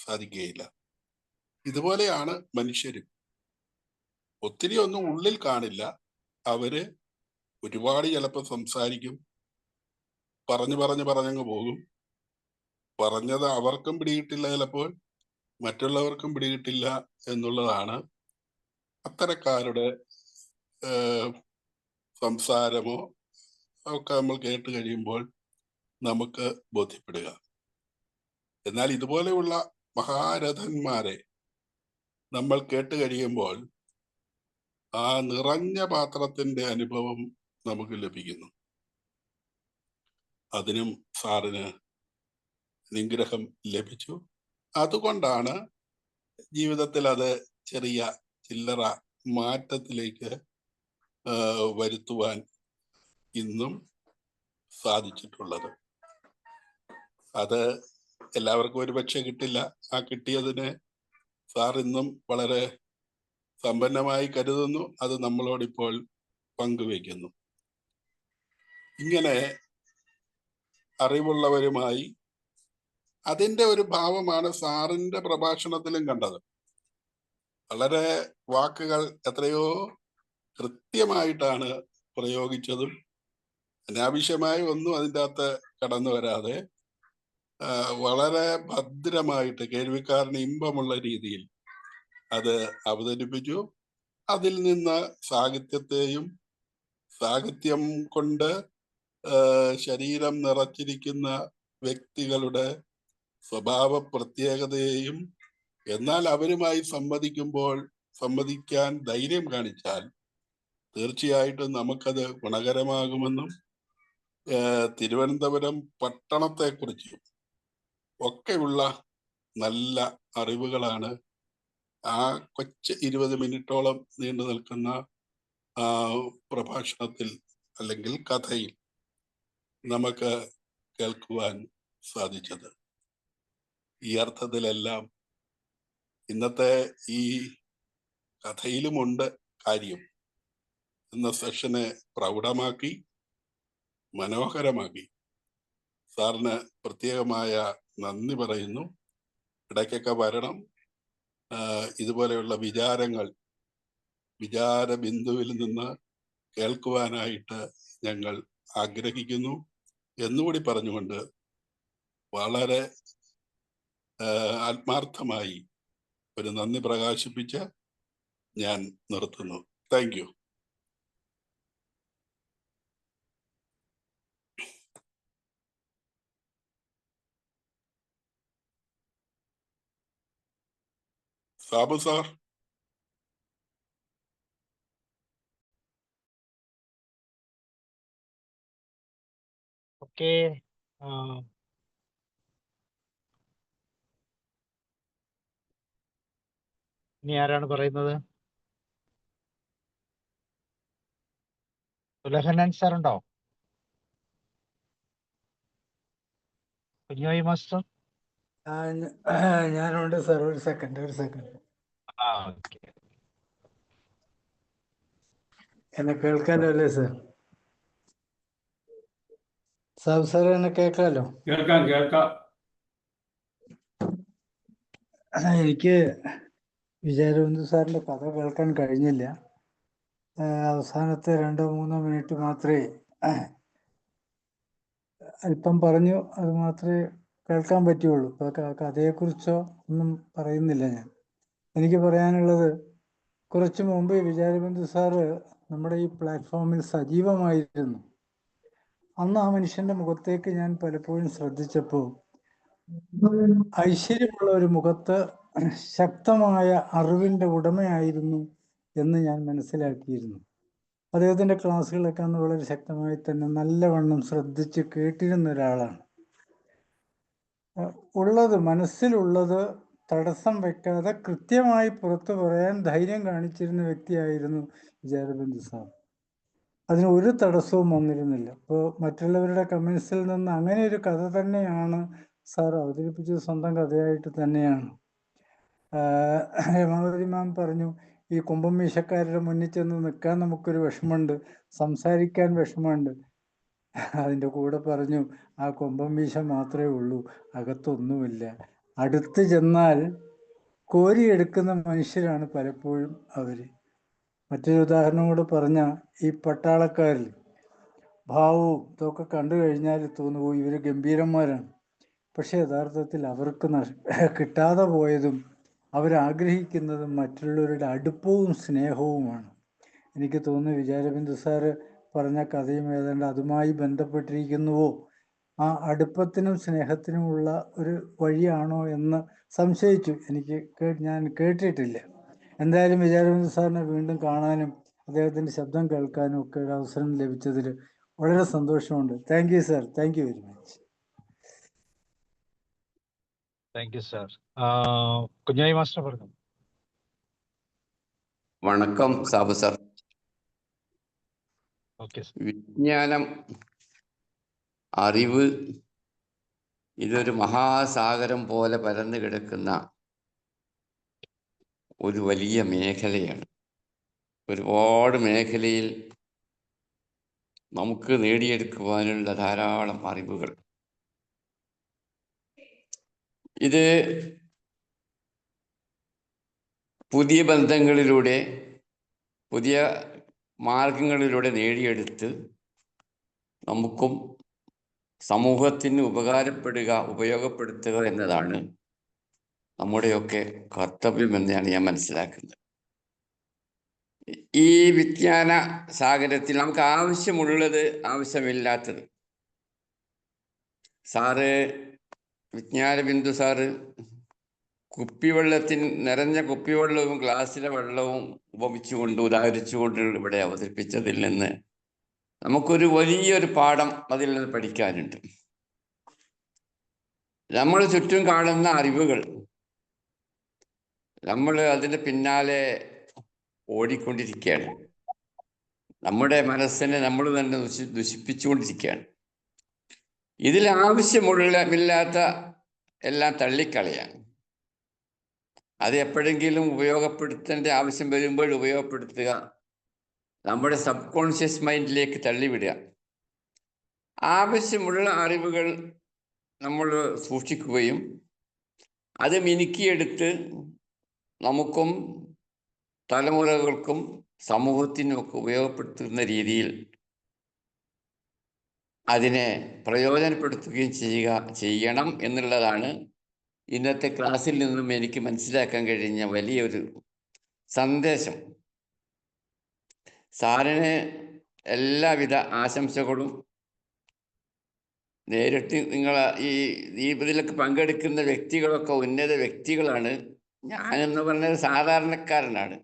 സാധിക്കുകയില്ല. ഇതുപോലെയാണ് മനുഷ്യരും. ഒത്തിരി ഒന്നും ഉള്ളിൽ കാണില്ല. അവര് ഒരുപാട് ചിലപ്പോൾ സംസാരിക്കും, പറഞ്ഞങ്ങ് പോകും. പറഞ്ഞത് അവർക്കും പിടികിട്ടില്ല, ചിലപ്പോൾ മറ്റുള്ളവർക്കും പിടികിട്ടില്ല എന്നുള്ളതാണ് അത്തരക്കാരുടെ സംസാരമോ ഒക്കെ നമ്മൾ കേട്ട് കഴിയുമ്പോൾ നമുക്ക് ബോധ്യപ്പെടുക. എന്നാൽ ഇതുപോലെയുള്ള മഹാരഥന്മാരെ നമ്മൾ കേട്ട് കഴിയുമ്പോൾ ആ നിറഞ്ഞ പാത്രത്തിന്റെ അനുഭവം നമുക്ക് ലഭിക്കുന്നു. അതിനും സാറിന് നിഗ്രഹം ലഭിച്ചു. അതുകൊണ്ടാണ് ജീവിതത്തിൽ അത് ചെറിയ ചില്ലറ മാറ്റത്തിലേക്ക് വരുത്തുവാൻ ഇന്നും സാധിച്ചിട്ടുള്ളത്. അത് എല്ലാവർക്കും ഒരു പക്ഷെ കിട്ടില്ല. ആ കിട്ടിയതിന് സാർ ഇന്നും വളരെ സമ്പന്നമായി കരുതുന്നു. അത് നമ്മളോടിപ്പോൾ പങ്കുവയ്ക്കുന്നു. ഇങ്ങനെ അറിവുള്ളവരുമായി അതിൻ്റെ ഒരു ഭാവമാണ് സാറിൻ്റെ പ്രഭാഷണത്തിലും കണ്ടത്. വളരെ വാക്കുകൾ എത്രയോ കൃത്യമായിട്ടാണ് പ്രയോഗിച്ചതും അനാവശ്യമായ ഒന്നും അതിൻ്റെ അകത്ത് കടന്നു വരാതെ വളരെ ഭദ്രമായിട്ട് കേൾവിക്കാരന് ഇമ്പമുള്ള രീതിയിൽ അത് അവതരിപ്പിച്ചു. അതിൽ നിന്ന് സാഹിത്യത്തെയും സാഹിത്യം കൊണ്ട് ശരീരം നിറച്ചിരിക്കുന്ന വ്യക്തികളുടെ സ്വഭാവ പ്രത്യേകതയെയും, എന്നാൽ അവരുമായി സംവദിക്കാൻ ധൈര്യം കാണിച്ചാൽ തീർച്ചയായിട്ടും നമുക്കത് ഗുണകരമാകുമെന്നും തിരുവനന്തപുരം പട്ടണത്തെക്കുറിച്ചും ഒക്കെയുള്ള നല്ല അറിവുകളാണ് ആ കൊച്ചു 20 മിനിറ്റോളം നീണ്ടു നിൽക്കുന്ന പ്രഭാഷണത്തിൽ അല്ലെങ്കിൽ കഥയിൽ നമുക്ക് കേൾക്കുവാൻ സാധിച്ചത്. ഈ അർത്ഥത്തിലെല്ലാം ഇന്നത്തെ ഈ കഥയിലുമുണ്ട് കാര്യം എന്ന സെഷനെ പ്രൗഢമാക്കി, മനോഹരമാക്കി. സാറിന് പ്രത്യേകമായ നന്ദി പറയുന്നു. ഇടയ്ക്കൊക്കെ വരണം. ഇതുപോലെയുള്ള വിചാര ബിന്ദുവിൽ നിന്ന് കേൾക്കുവാനായിട്ട് ഞങ്ങൾ ആഗ്രഹിക്കുന്നു എന്നുകൂടി പറഞ്ഞുകൊണ്ട് വളരെ ആത്മാർത്ഥമായി ഒരു നന്ദി പ്രകാശിപ്പിച്ച് ഞാൻ നിർത്തുന്നു. Thank you. Sabu sir. Okay, ഇനി ആരാണ് പറയുന്നത്? സുലഹനൻ സാർ ഉണ്ടോ? കുഞ്ഞോയി മാസ്റ്റർ? ഞാനുണ്ട് സാർ. ഒരു സെക്കൻഡ്. ഓക്കെ. എന്നെ കേൾക്കാലോ അല്ലേ സാർ? സാബ് സാർ എന്നെ കേൾക്കാലോ? കേൾക്കാം. എനിക്ക് വിജയരവീന്ദ്ര സാറിന്റെ കഥ കേൾക്കാൻ കഴിഞ്ഞില്ല. അവസാനത്തെ 2-3 മിനിറ്റ് മാത്രമേ അല്പം പറഞ്ഞു. അത് മാത്രമേ കേൾക്കാൻ പറ്റുള്ളൂ. ഇപ്പൊ കഥയെക്കുറിച്ചോ ഒന്നും പറയുന്നില്ല ഞാൻ. എനിക്ക് പറയാനുള്ളത്, കുറച്ചു മുമ്പ് വിജയരവീന്ദ്ര സാറ് നമ്മുടെ ഈ പ്ലാറ്റ്ഫോമിൽ സജീവമായിരുന്നു. അന്ന് ആ മനുഷ്യന്റെ മുഖത്തേക്ക് ഞാൻ പലപ്പോഴും ശ്രദ്ധിച്ചപ്പോൾ ഐശ്വര്യമുള്ള ഒരു മുഖത്ത് ശക്തമായ അറിവിന്റെ ഉടമയായിരുന്നു എന്ന് ഞാൻ മനസ്സിലാക്കിയിരുന്നു. അദ്ദേഹത്തിന്റെ ക്ലാസ്സുകളൊക്കെ അന്ന് വളരെ ശക്തമായി തന്നെ നല്ലവണ്ണം ശ്രദ്ധിച്ച് കേട്ടിരുന്ന ഒരാളാണ്. മനസ്സിലുള്ളത് തടസ്സം വെക്കാതെ കൃത്യമായി പുറത്തു പറയാൻ ധൈര്യം കാണിച്ചിരുന്ന വ്യക്തിയായിരുന്നു വിജയരവീന്ദ്ര സാർ. അതിന് ഒരു തടസ്സവും വന്നിരുന്നില്ല. ഇപ്പോൾ മറ്റുള്ളവരുടെ കമന്റ്സിൽ നിന്ന് അങ്ങനെ ഒരു കഥ തന്നെയാണ് സാർ അവതരിപ്പിച്ചത്. സ്വന്തം കഥയായിട്ട് തന്നെയാണ്. രമാവതി മാം പറഞ്ഞു, ഈ കുംഭം മീശക്കാരുടെ മുന്നിൽ ചെന്ന് നിൽക്കാൻ നമുക്കൊരു വിഷമമുണ്ട്, സംസാരിക്കാൻ വിഷമമുണ്ട്. അതിൻ്റെ കൂടെ പറഞ്ഞു, ആ കുംഭം മീശ മാത്രമേ ഉള്ളൂ, അകത്തൊന്നുമില്ല. അടുത്ത് ചെന്നാൽ കോരിയെടുക്കുന്ന മനുഷ്യരാണ് പലപ്പോഴും അവർ. മറ്റൊരു ഉദാഹരണം കൂടെ പറഞ്ഞാൽ ഈ പട്ടാളക്കാരിൽ ഭാവവും ഇതൊക്കെ കണ്ടു കഴിഞ്ഞാൽ തോന്നുന്നു ഇവർ ഗംഭീരന്മാരാണ്. പക്ഷേ യഥാർത്ഥത്തിൽ അവർക്ക് കിട്ടാതെ പോയതും അവരാഗ്രഹിക്കുന്നതും മറ്റുള്ളവരുടെ അടുപ്പവും സ്നേഹവുമാണ്. എനിക്ക് തോന്നുന്നു വിചാരബിന്ദു സാറ് പറഞ്ഞ കഥയും ഏതാണ്ട് അതുമായി ബന്ധപ്പെട്ടിരിക്കുന്നുവോ, ആ അടുപ്പത്തിനും സ്നേഹത്തിനുമുള്ള ഒരു വഴിയാണോ എന്ന് സംശയിച്ചു. ഞാൻ കേട്ടിട്ടില്ല. എന്തായാലും വിചാരബിന്ദു സാറിനെ വീണ്ടും കാണാനും അദ്ദേഹത്തിൻ്റെ ശബ്ദം കേൾക്കാനും ഒക്കെ ഒരു അവസരം ലഭിച്ചതിൽ വളരെ സന്തോഷമുണ്ട്. Thank you sir. Thank you very much. Thank you sir. കുഞ്ഞായി മാസ്റ്റർ പറഞ്ഞു. വണക്കം സാബു സാർ. ഓക്കെ. വിജ്ഞാനം, അറിവ്, ഇതൊരു മഹാസാഗരം പോലെ പരന്നു കിടക്കുന്ന ഒരു വലിയ മേഖലയാണ്. ഒരുപാട് മേഖലയിൽ നമുക്ക് നേടിയെടുക്കുവാനുള്ള ധാരാളം അറിവുകൾ. ഇത് പുതിയ ബന്ധങ്ങളിലൂടെ, പുതിയ മാർഗങ്ങളിലൂടെ നേടിയെടുത്ത് നമുക്കും സമൂഹത്തിന് ഉപയോഗപ്പെടുത്തുക എന്നതാണ് നമ്മുടെയൊക്കെ കർത്തവ്യം എന്നാണ് ഞാൻ മനസ്സിലാക്കുന്നത്. ഈ വിജ്ഞാന സാഗരത്തിൽ നമുക്ക് ആവശ്യമുള്ളത്, ആവശ്യമില്ലാത്തത്, സാറ് വിജ്ഞാനബിന്ദു സാറ് നിറഞ്ഞ കുപ്പിവെള്ളവും ഗ്ലാസ്സിലെ വെള്ളവും ഉദാഹരിച്ചുകൊണ്ട് ഇവിടെ അവതരിപ്പിച്ചതിൽ നിന്ന് നമുക്കൊരു വലിയൊരു പാഠം അതിൽ നിന്ന് പഠിക്കാനുണ്ട്. നമ്മൾ ചുറ്റും കാണുന്ന അറിവുകൾ നമ്മൾ അതിന് പിന്നാലെ ഓടിക്കൊണ്ടിരിക്കുകയാണ്. നമ്മുടെ നമ്മൾ തന്നെ ദുഷിപ്പിച്ചുകൊണ്ടിരിക്കുകയാണ്. ഇതിൽ ആവശ്യമില്ലാത്ത എല്ലാം തള്ളിക്കളയാൻ, അത് എപ്പോഴെങ്കിലും ഉപയോഗപ്പെടുത്തേണ്ട ആവശ്യം വരുമ്പോൾ ഉപയോഗപ്പെടുത്തുക, നമ്മുടെ സബ് കോൺഷ്യസ് മൈൻഡിലേക്ക് തള്ളിവിടുക. ആവശ്യമുള്ള അറിവുകൾ നമ്മൾ സൂക്ഷിക്കുകയും അത് മിനുക്കിയെടുത്ത് നമുക്കും തലമുറകൾക്കും സമൂഹത്തിനുമൊക്കെ ഉപയോഗപ്പെടുത്തുന്ന രീതിയിൽ അതിനെ പ്രയോജനപ്പെടുത്തുകയും ചെയ്യണം എന്നുള്ളതാണ് ഇന്നത്തെ ക്ലാസ്സിൽ നിന്നും എനിക്ക് മനസ്സിലാക്കാൻ കഴിഞ്ഞ വലിയൊരു സന്ദേശം. സാറിന് എല്ലാവിധ ആശംസകളും. നേരിട്ട് ഇതിലൊക്കെ പങ്കെടുക്കുന്ന വ്യക്തികളൊക്കെ ഉന്നത വ്യക്തികളാണ്. ഞാനെന്ന് പറഞ്ഞത് സാധാരണക്കാരനാണ്.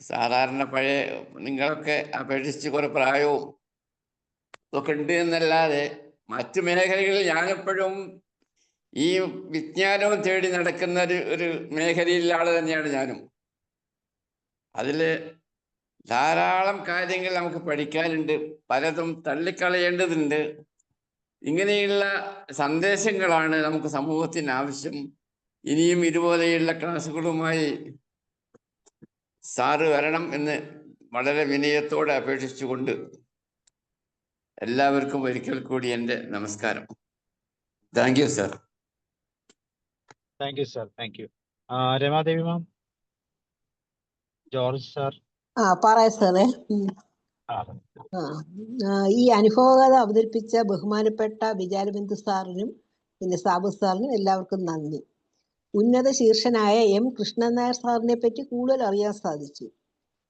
സാധാരണ പഴയ നിങ്ങളൊക്കെ അപേക്ഷിച്ച് കുറെ പ്രായവും ഒക്കെ ഉണ്ട് എന്നല്ലാതെ മറ്റു മേഖലകളിൽ ഞാനെപ്പോഴും ഈ വിജ്ഞാനവും തേടി നടക്കുന്ന ഒരു മേഖലയിലുള്ള ആള് തന്നെയാണ് ഞാനും. അതിൽ ധാരാളം കാര്യങ്ങൾ നമുക്ക് പഠിക്കാനുണ്ട്, പലതും തള്ളിക്കളയേണ്ടതുണ്ട്. ഇങ്ങനെയുള്ള സന്ദേശങ്ങളാണ് നമുക്ക് സമൂഹത്തിന് ആവശ്യം. ഇനിയും ഇതുപോലെയുള്ള ക്ലാസ്സുകളുമായി സാറ് വരണം എന്ന് വളരെ വിനയത്തോടെ അപേക്ഷിച്ചുകൊണ്ട് എല്ലാവർക്കും ഒരിക്കൽ കൂടി എൻ്റെ നമസ്കാരം. Thank you sir. Thank you sir. Thank U. Ramadevi ma'am. George sir. പറയാ സാറേ. ഈ അനുഭവകഥ അവതരിപ്പിച്ച ബഹുമാനപ്പെട്ട വിചാരബിന്ദു സാറിനും പിന്നെ സാബു സാറിനും എല്ലാവർക്കും നന്ദി. ഉന്നത ശീർഷനായ എം കൃഷ്ണൻ നായർ സാറിനെ പറ്റി കൂടുതൽ അറിയാൻ സാധിച്ചു.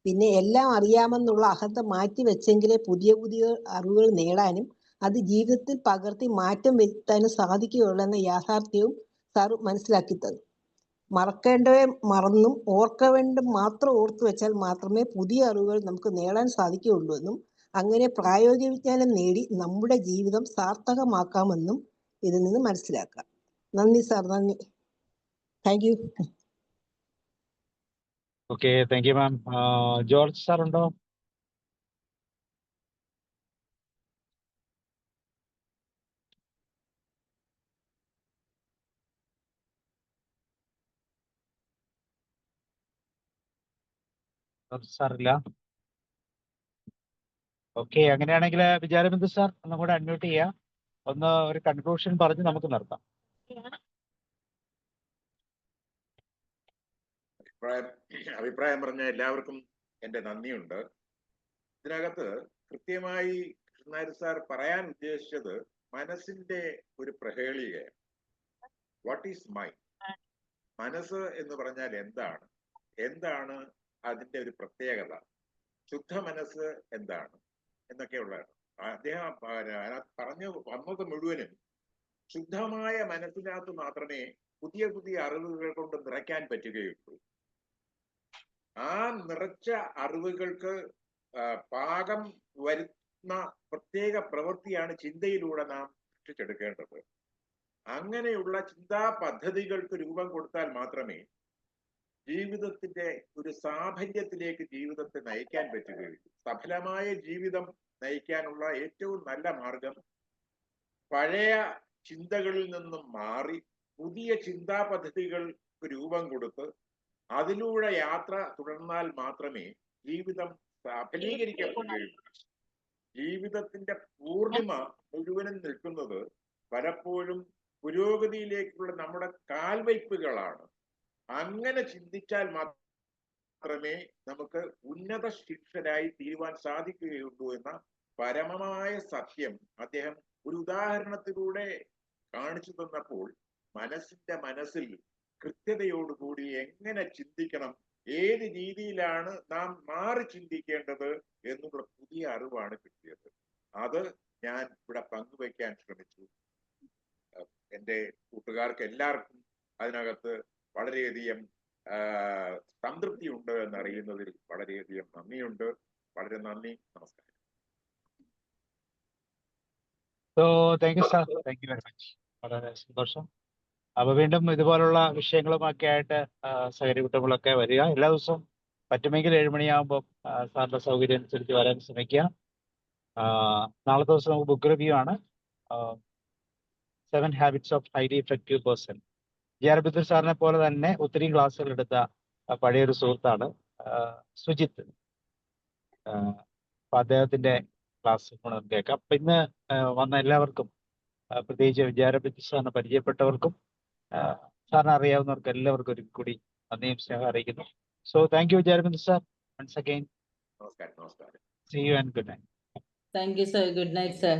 പിന്നെ എല്ലാം അറിയാമെന്നുള്ള അഹന്ത മാറ്റി വെച്ചെങ്കിലേ പുതിയ പുതിയ അറിവുകൾ നേടാനും അത് ജീവിതത്തിൽ പകർത്തി മാറ്റം വരുത്താനും സാധിക്കുകയുള്ളൂ എന്ന യാഥാർത്ഥ്യവും സാർ മനസ്സിലാക്കി തന്നു. മറക്കേണ്ടവയെ മറന്നും ഓർക്കേണ്ട മാത്രം ഓർത്തു വെച്ചാൽ മാത്രമേ പുതിയ അറിവുകൾ നമുക്ക് നേടാൻ സാധിക്കുകയുള്ളൂ എന്നും അങ്ങനെ പ്രായോഗിക വിജ്ഞാനം നേടി നമ്മുടെ ജീവിതം സാർത്ഥകമാക്കാമെന്നും ഇതിൽ നിന്ന് മനസ്സിലാക്കാം. നന്ദി സാർ. നന്ദി. Thank you. Okay. Thank you ma'am. George sir ഉണ്ടോ? സാറില്ല. ഓക്കെ. അങ്ങനെയാണെങ്കിൽ വിചാരബിന്ദു സാർ ഒന്നും കൂടെ അൺമ്യൂട്ട് ചെയ്യാം. ഒന്ന് ഒരു കൺക്ലൂഷൻ പറഞ്ഞ് നമുക്ക് നിർത്താം. അഭിപ്രായം പറഞ്ഞ എല്ലാവർക്കും എൻ്റെ നന്ദിയുണ്ട്. ഇതിനകത്ത് കൃത്യമായി കൃഷ്ണനായർ സാർ പറയാൻ ഉദ്ദേശിച്ചത് മനസ്സിന്റെ ഒരു പ്രഹേളികയാണ്. What is mind? മനസ്സ് എന്ന് പറഞ്ഞാൽ എന്താണ്? എന്താണ് അതിന്റെ ഒരു പ്രത്യേകത? ശുദ്ധ മനസ്സ് എന്താണ് എന്നൊക്കെയുള്ളതാണ്. അദ്ദേഹം പറഞ്ഞു വന്നത് മുഴുവനും ശുദ്ധമായ മനസ്സിനകത്ത് മാത്രമേ പുതിയ പുതിയ അറിവുകൾ കൊണ്ട് നിറയ്ക്കാൻ പറ്റുകയുള്ളൂ. ആ നിറച്ച അറിവുകൾക്ക് പാകം വരുന്ന പ്രത്യേക പ്രവൃത്തിയാണ് ചിന്തയിലൂടെ നാം സൃഷ്ടിച്ചെടുക്കേണ്ടത്. അങ്ങനെയുള്ള ചിന്താ പദ്ധതികൾക്ക് രൂപം കൊടുത്താൽ മാത്രമേ ജീവിതത്തിന്റെ ഒരു സാഫല്യത്തിലേക്ക് ജീവിതത്തെ നയിക്കാൻ പറ്റുകയുള്ളൂ. സഫലമായ ജീവിതം നയിക്കാനുള്ള ഏറ്റവും നല്ല മാർഗം പഴയ ചിന്തകളിൽ നിന്നും മാറി പുതിയ ചിന്താ പദ്ധതികൾക്ക് രൂപം കൊടുത്ത് അതിലൂടെ യാത്ര തുടർന്നാൽ മാത്രമേ ജീവിതം സഫലീകരിക്കപ്പെടുകയുള്ളൂ. ജീവിതത്തിന്റെ പൂർണിമ മുഴുവനും നിൽക്കുന്നത് പലപ്പോഴും പുരോഗതിയിലേക്കുള്ള നമ്മുടെ കാൽവയ്പ്പുകളാണ്. അങ്ങനെ ചിന്തിച്ചാൽ മാത്രമേ നമുക്ക് ഉന്നത ശിക്ഷരായി തീരുവാൻ സാധിക്കുകയുള്ളൂ എന്ന പരമമായ സത്യം അദ്ദേഹം ഒരു ഉദാഹരണത്തിലൂടെ കാണിച്ചു തന്നപ്പോൾ മനസ്സിൽ കൃത്യതയോടുകൂടി എങ്ങനെ ചിന്തിക്കണം, ഏത് രീതിയിലാണ് നാം മാറി ചിന്തിക്കേണ്ടത് എന്നുള്ള പുതിയ അറിവാണ് കിട്ടിയത്. അത് ഞാൻ ഇവിടെ പങ്കുവയ്ക്കാൻ ശ്രമിച്ചു. എൻ്റെ കൂട്ടുകാർക്ക് എല്ലാവർക്കും അതിനകത്ത് വളരെയധികം സംതൃപ്തി ഉണ്ട് എന്നറിയുന്നതിൽ വളരെയധികം നന്ദിയുണ്ട്. വളരെ നന്ദി, നമസ്കാരം. Thank you sir, thank you very much. വളരെ സന്തോഷം. അപ്പൊ വീണ്ടും ഇതുപോലുള്ള വിഷയങ്ങളുമൊക്കെ ആയിട്ട് സഹകരിക്കുമ്പോഴൊക്കെ വരിക. എല്ലാ ദിവസവും പറ്റുമെങ്കിൽ 7 മണിയാകുമ്പോൾ സാറിന്റെ സൗകര്യം അനുസരിച്ച് വരാൻ ശ്രമിക്കുക. നാളത്തെ ദിവസം നമുക്ക് ബുക്ക് റിവ്യൂ ആണ്. 7 habits of highly effective person. GR. സാറിനെ പോലെ തന്നെ ഒത്തിരി ക്ലാസ്സുകൾ എടുത്ത പഴയൊരു സുഹൃത്താണ് സുജിത്ത്. അപ്പൊ അദ്ദേഹത്തിന്റെ ക്ലാസ് നമുക്ക് കേൾക്കാം. അപ്പൊ ഇന്ന് വന്ന എല്ലാവർക്കും, പ്രത്യേകിച്ച് ജി.ആർ. സാറിനെ പരിചയപ്പെട്ടവർക്കും സാറിനെ അറിയാവുന്നവർക്ക് എല്ലാവർക്കും ഒരു കൂടി നന്ദിയും സ്നേഹം അറിയിക്കുന്നു. So thank you GR. Sir, once again. നമസ്കാരം. See you and good night. Thank you, sir. Good night, sir.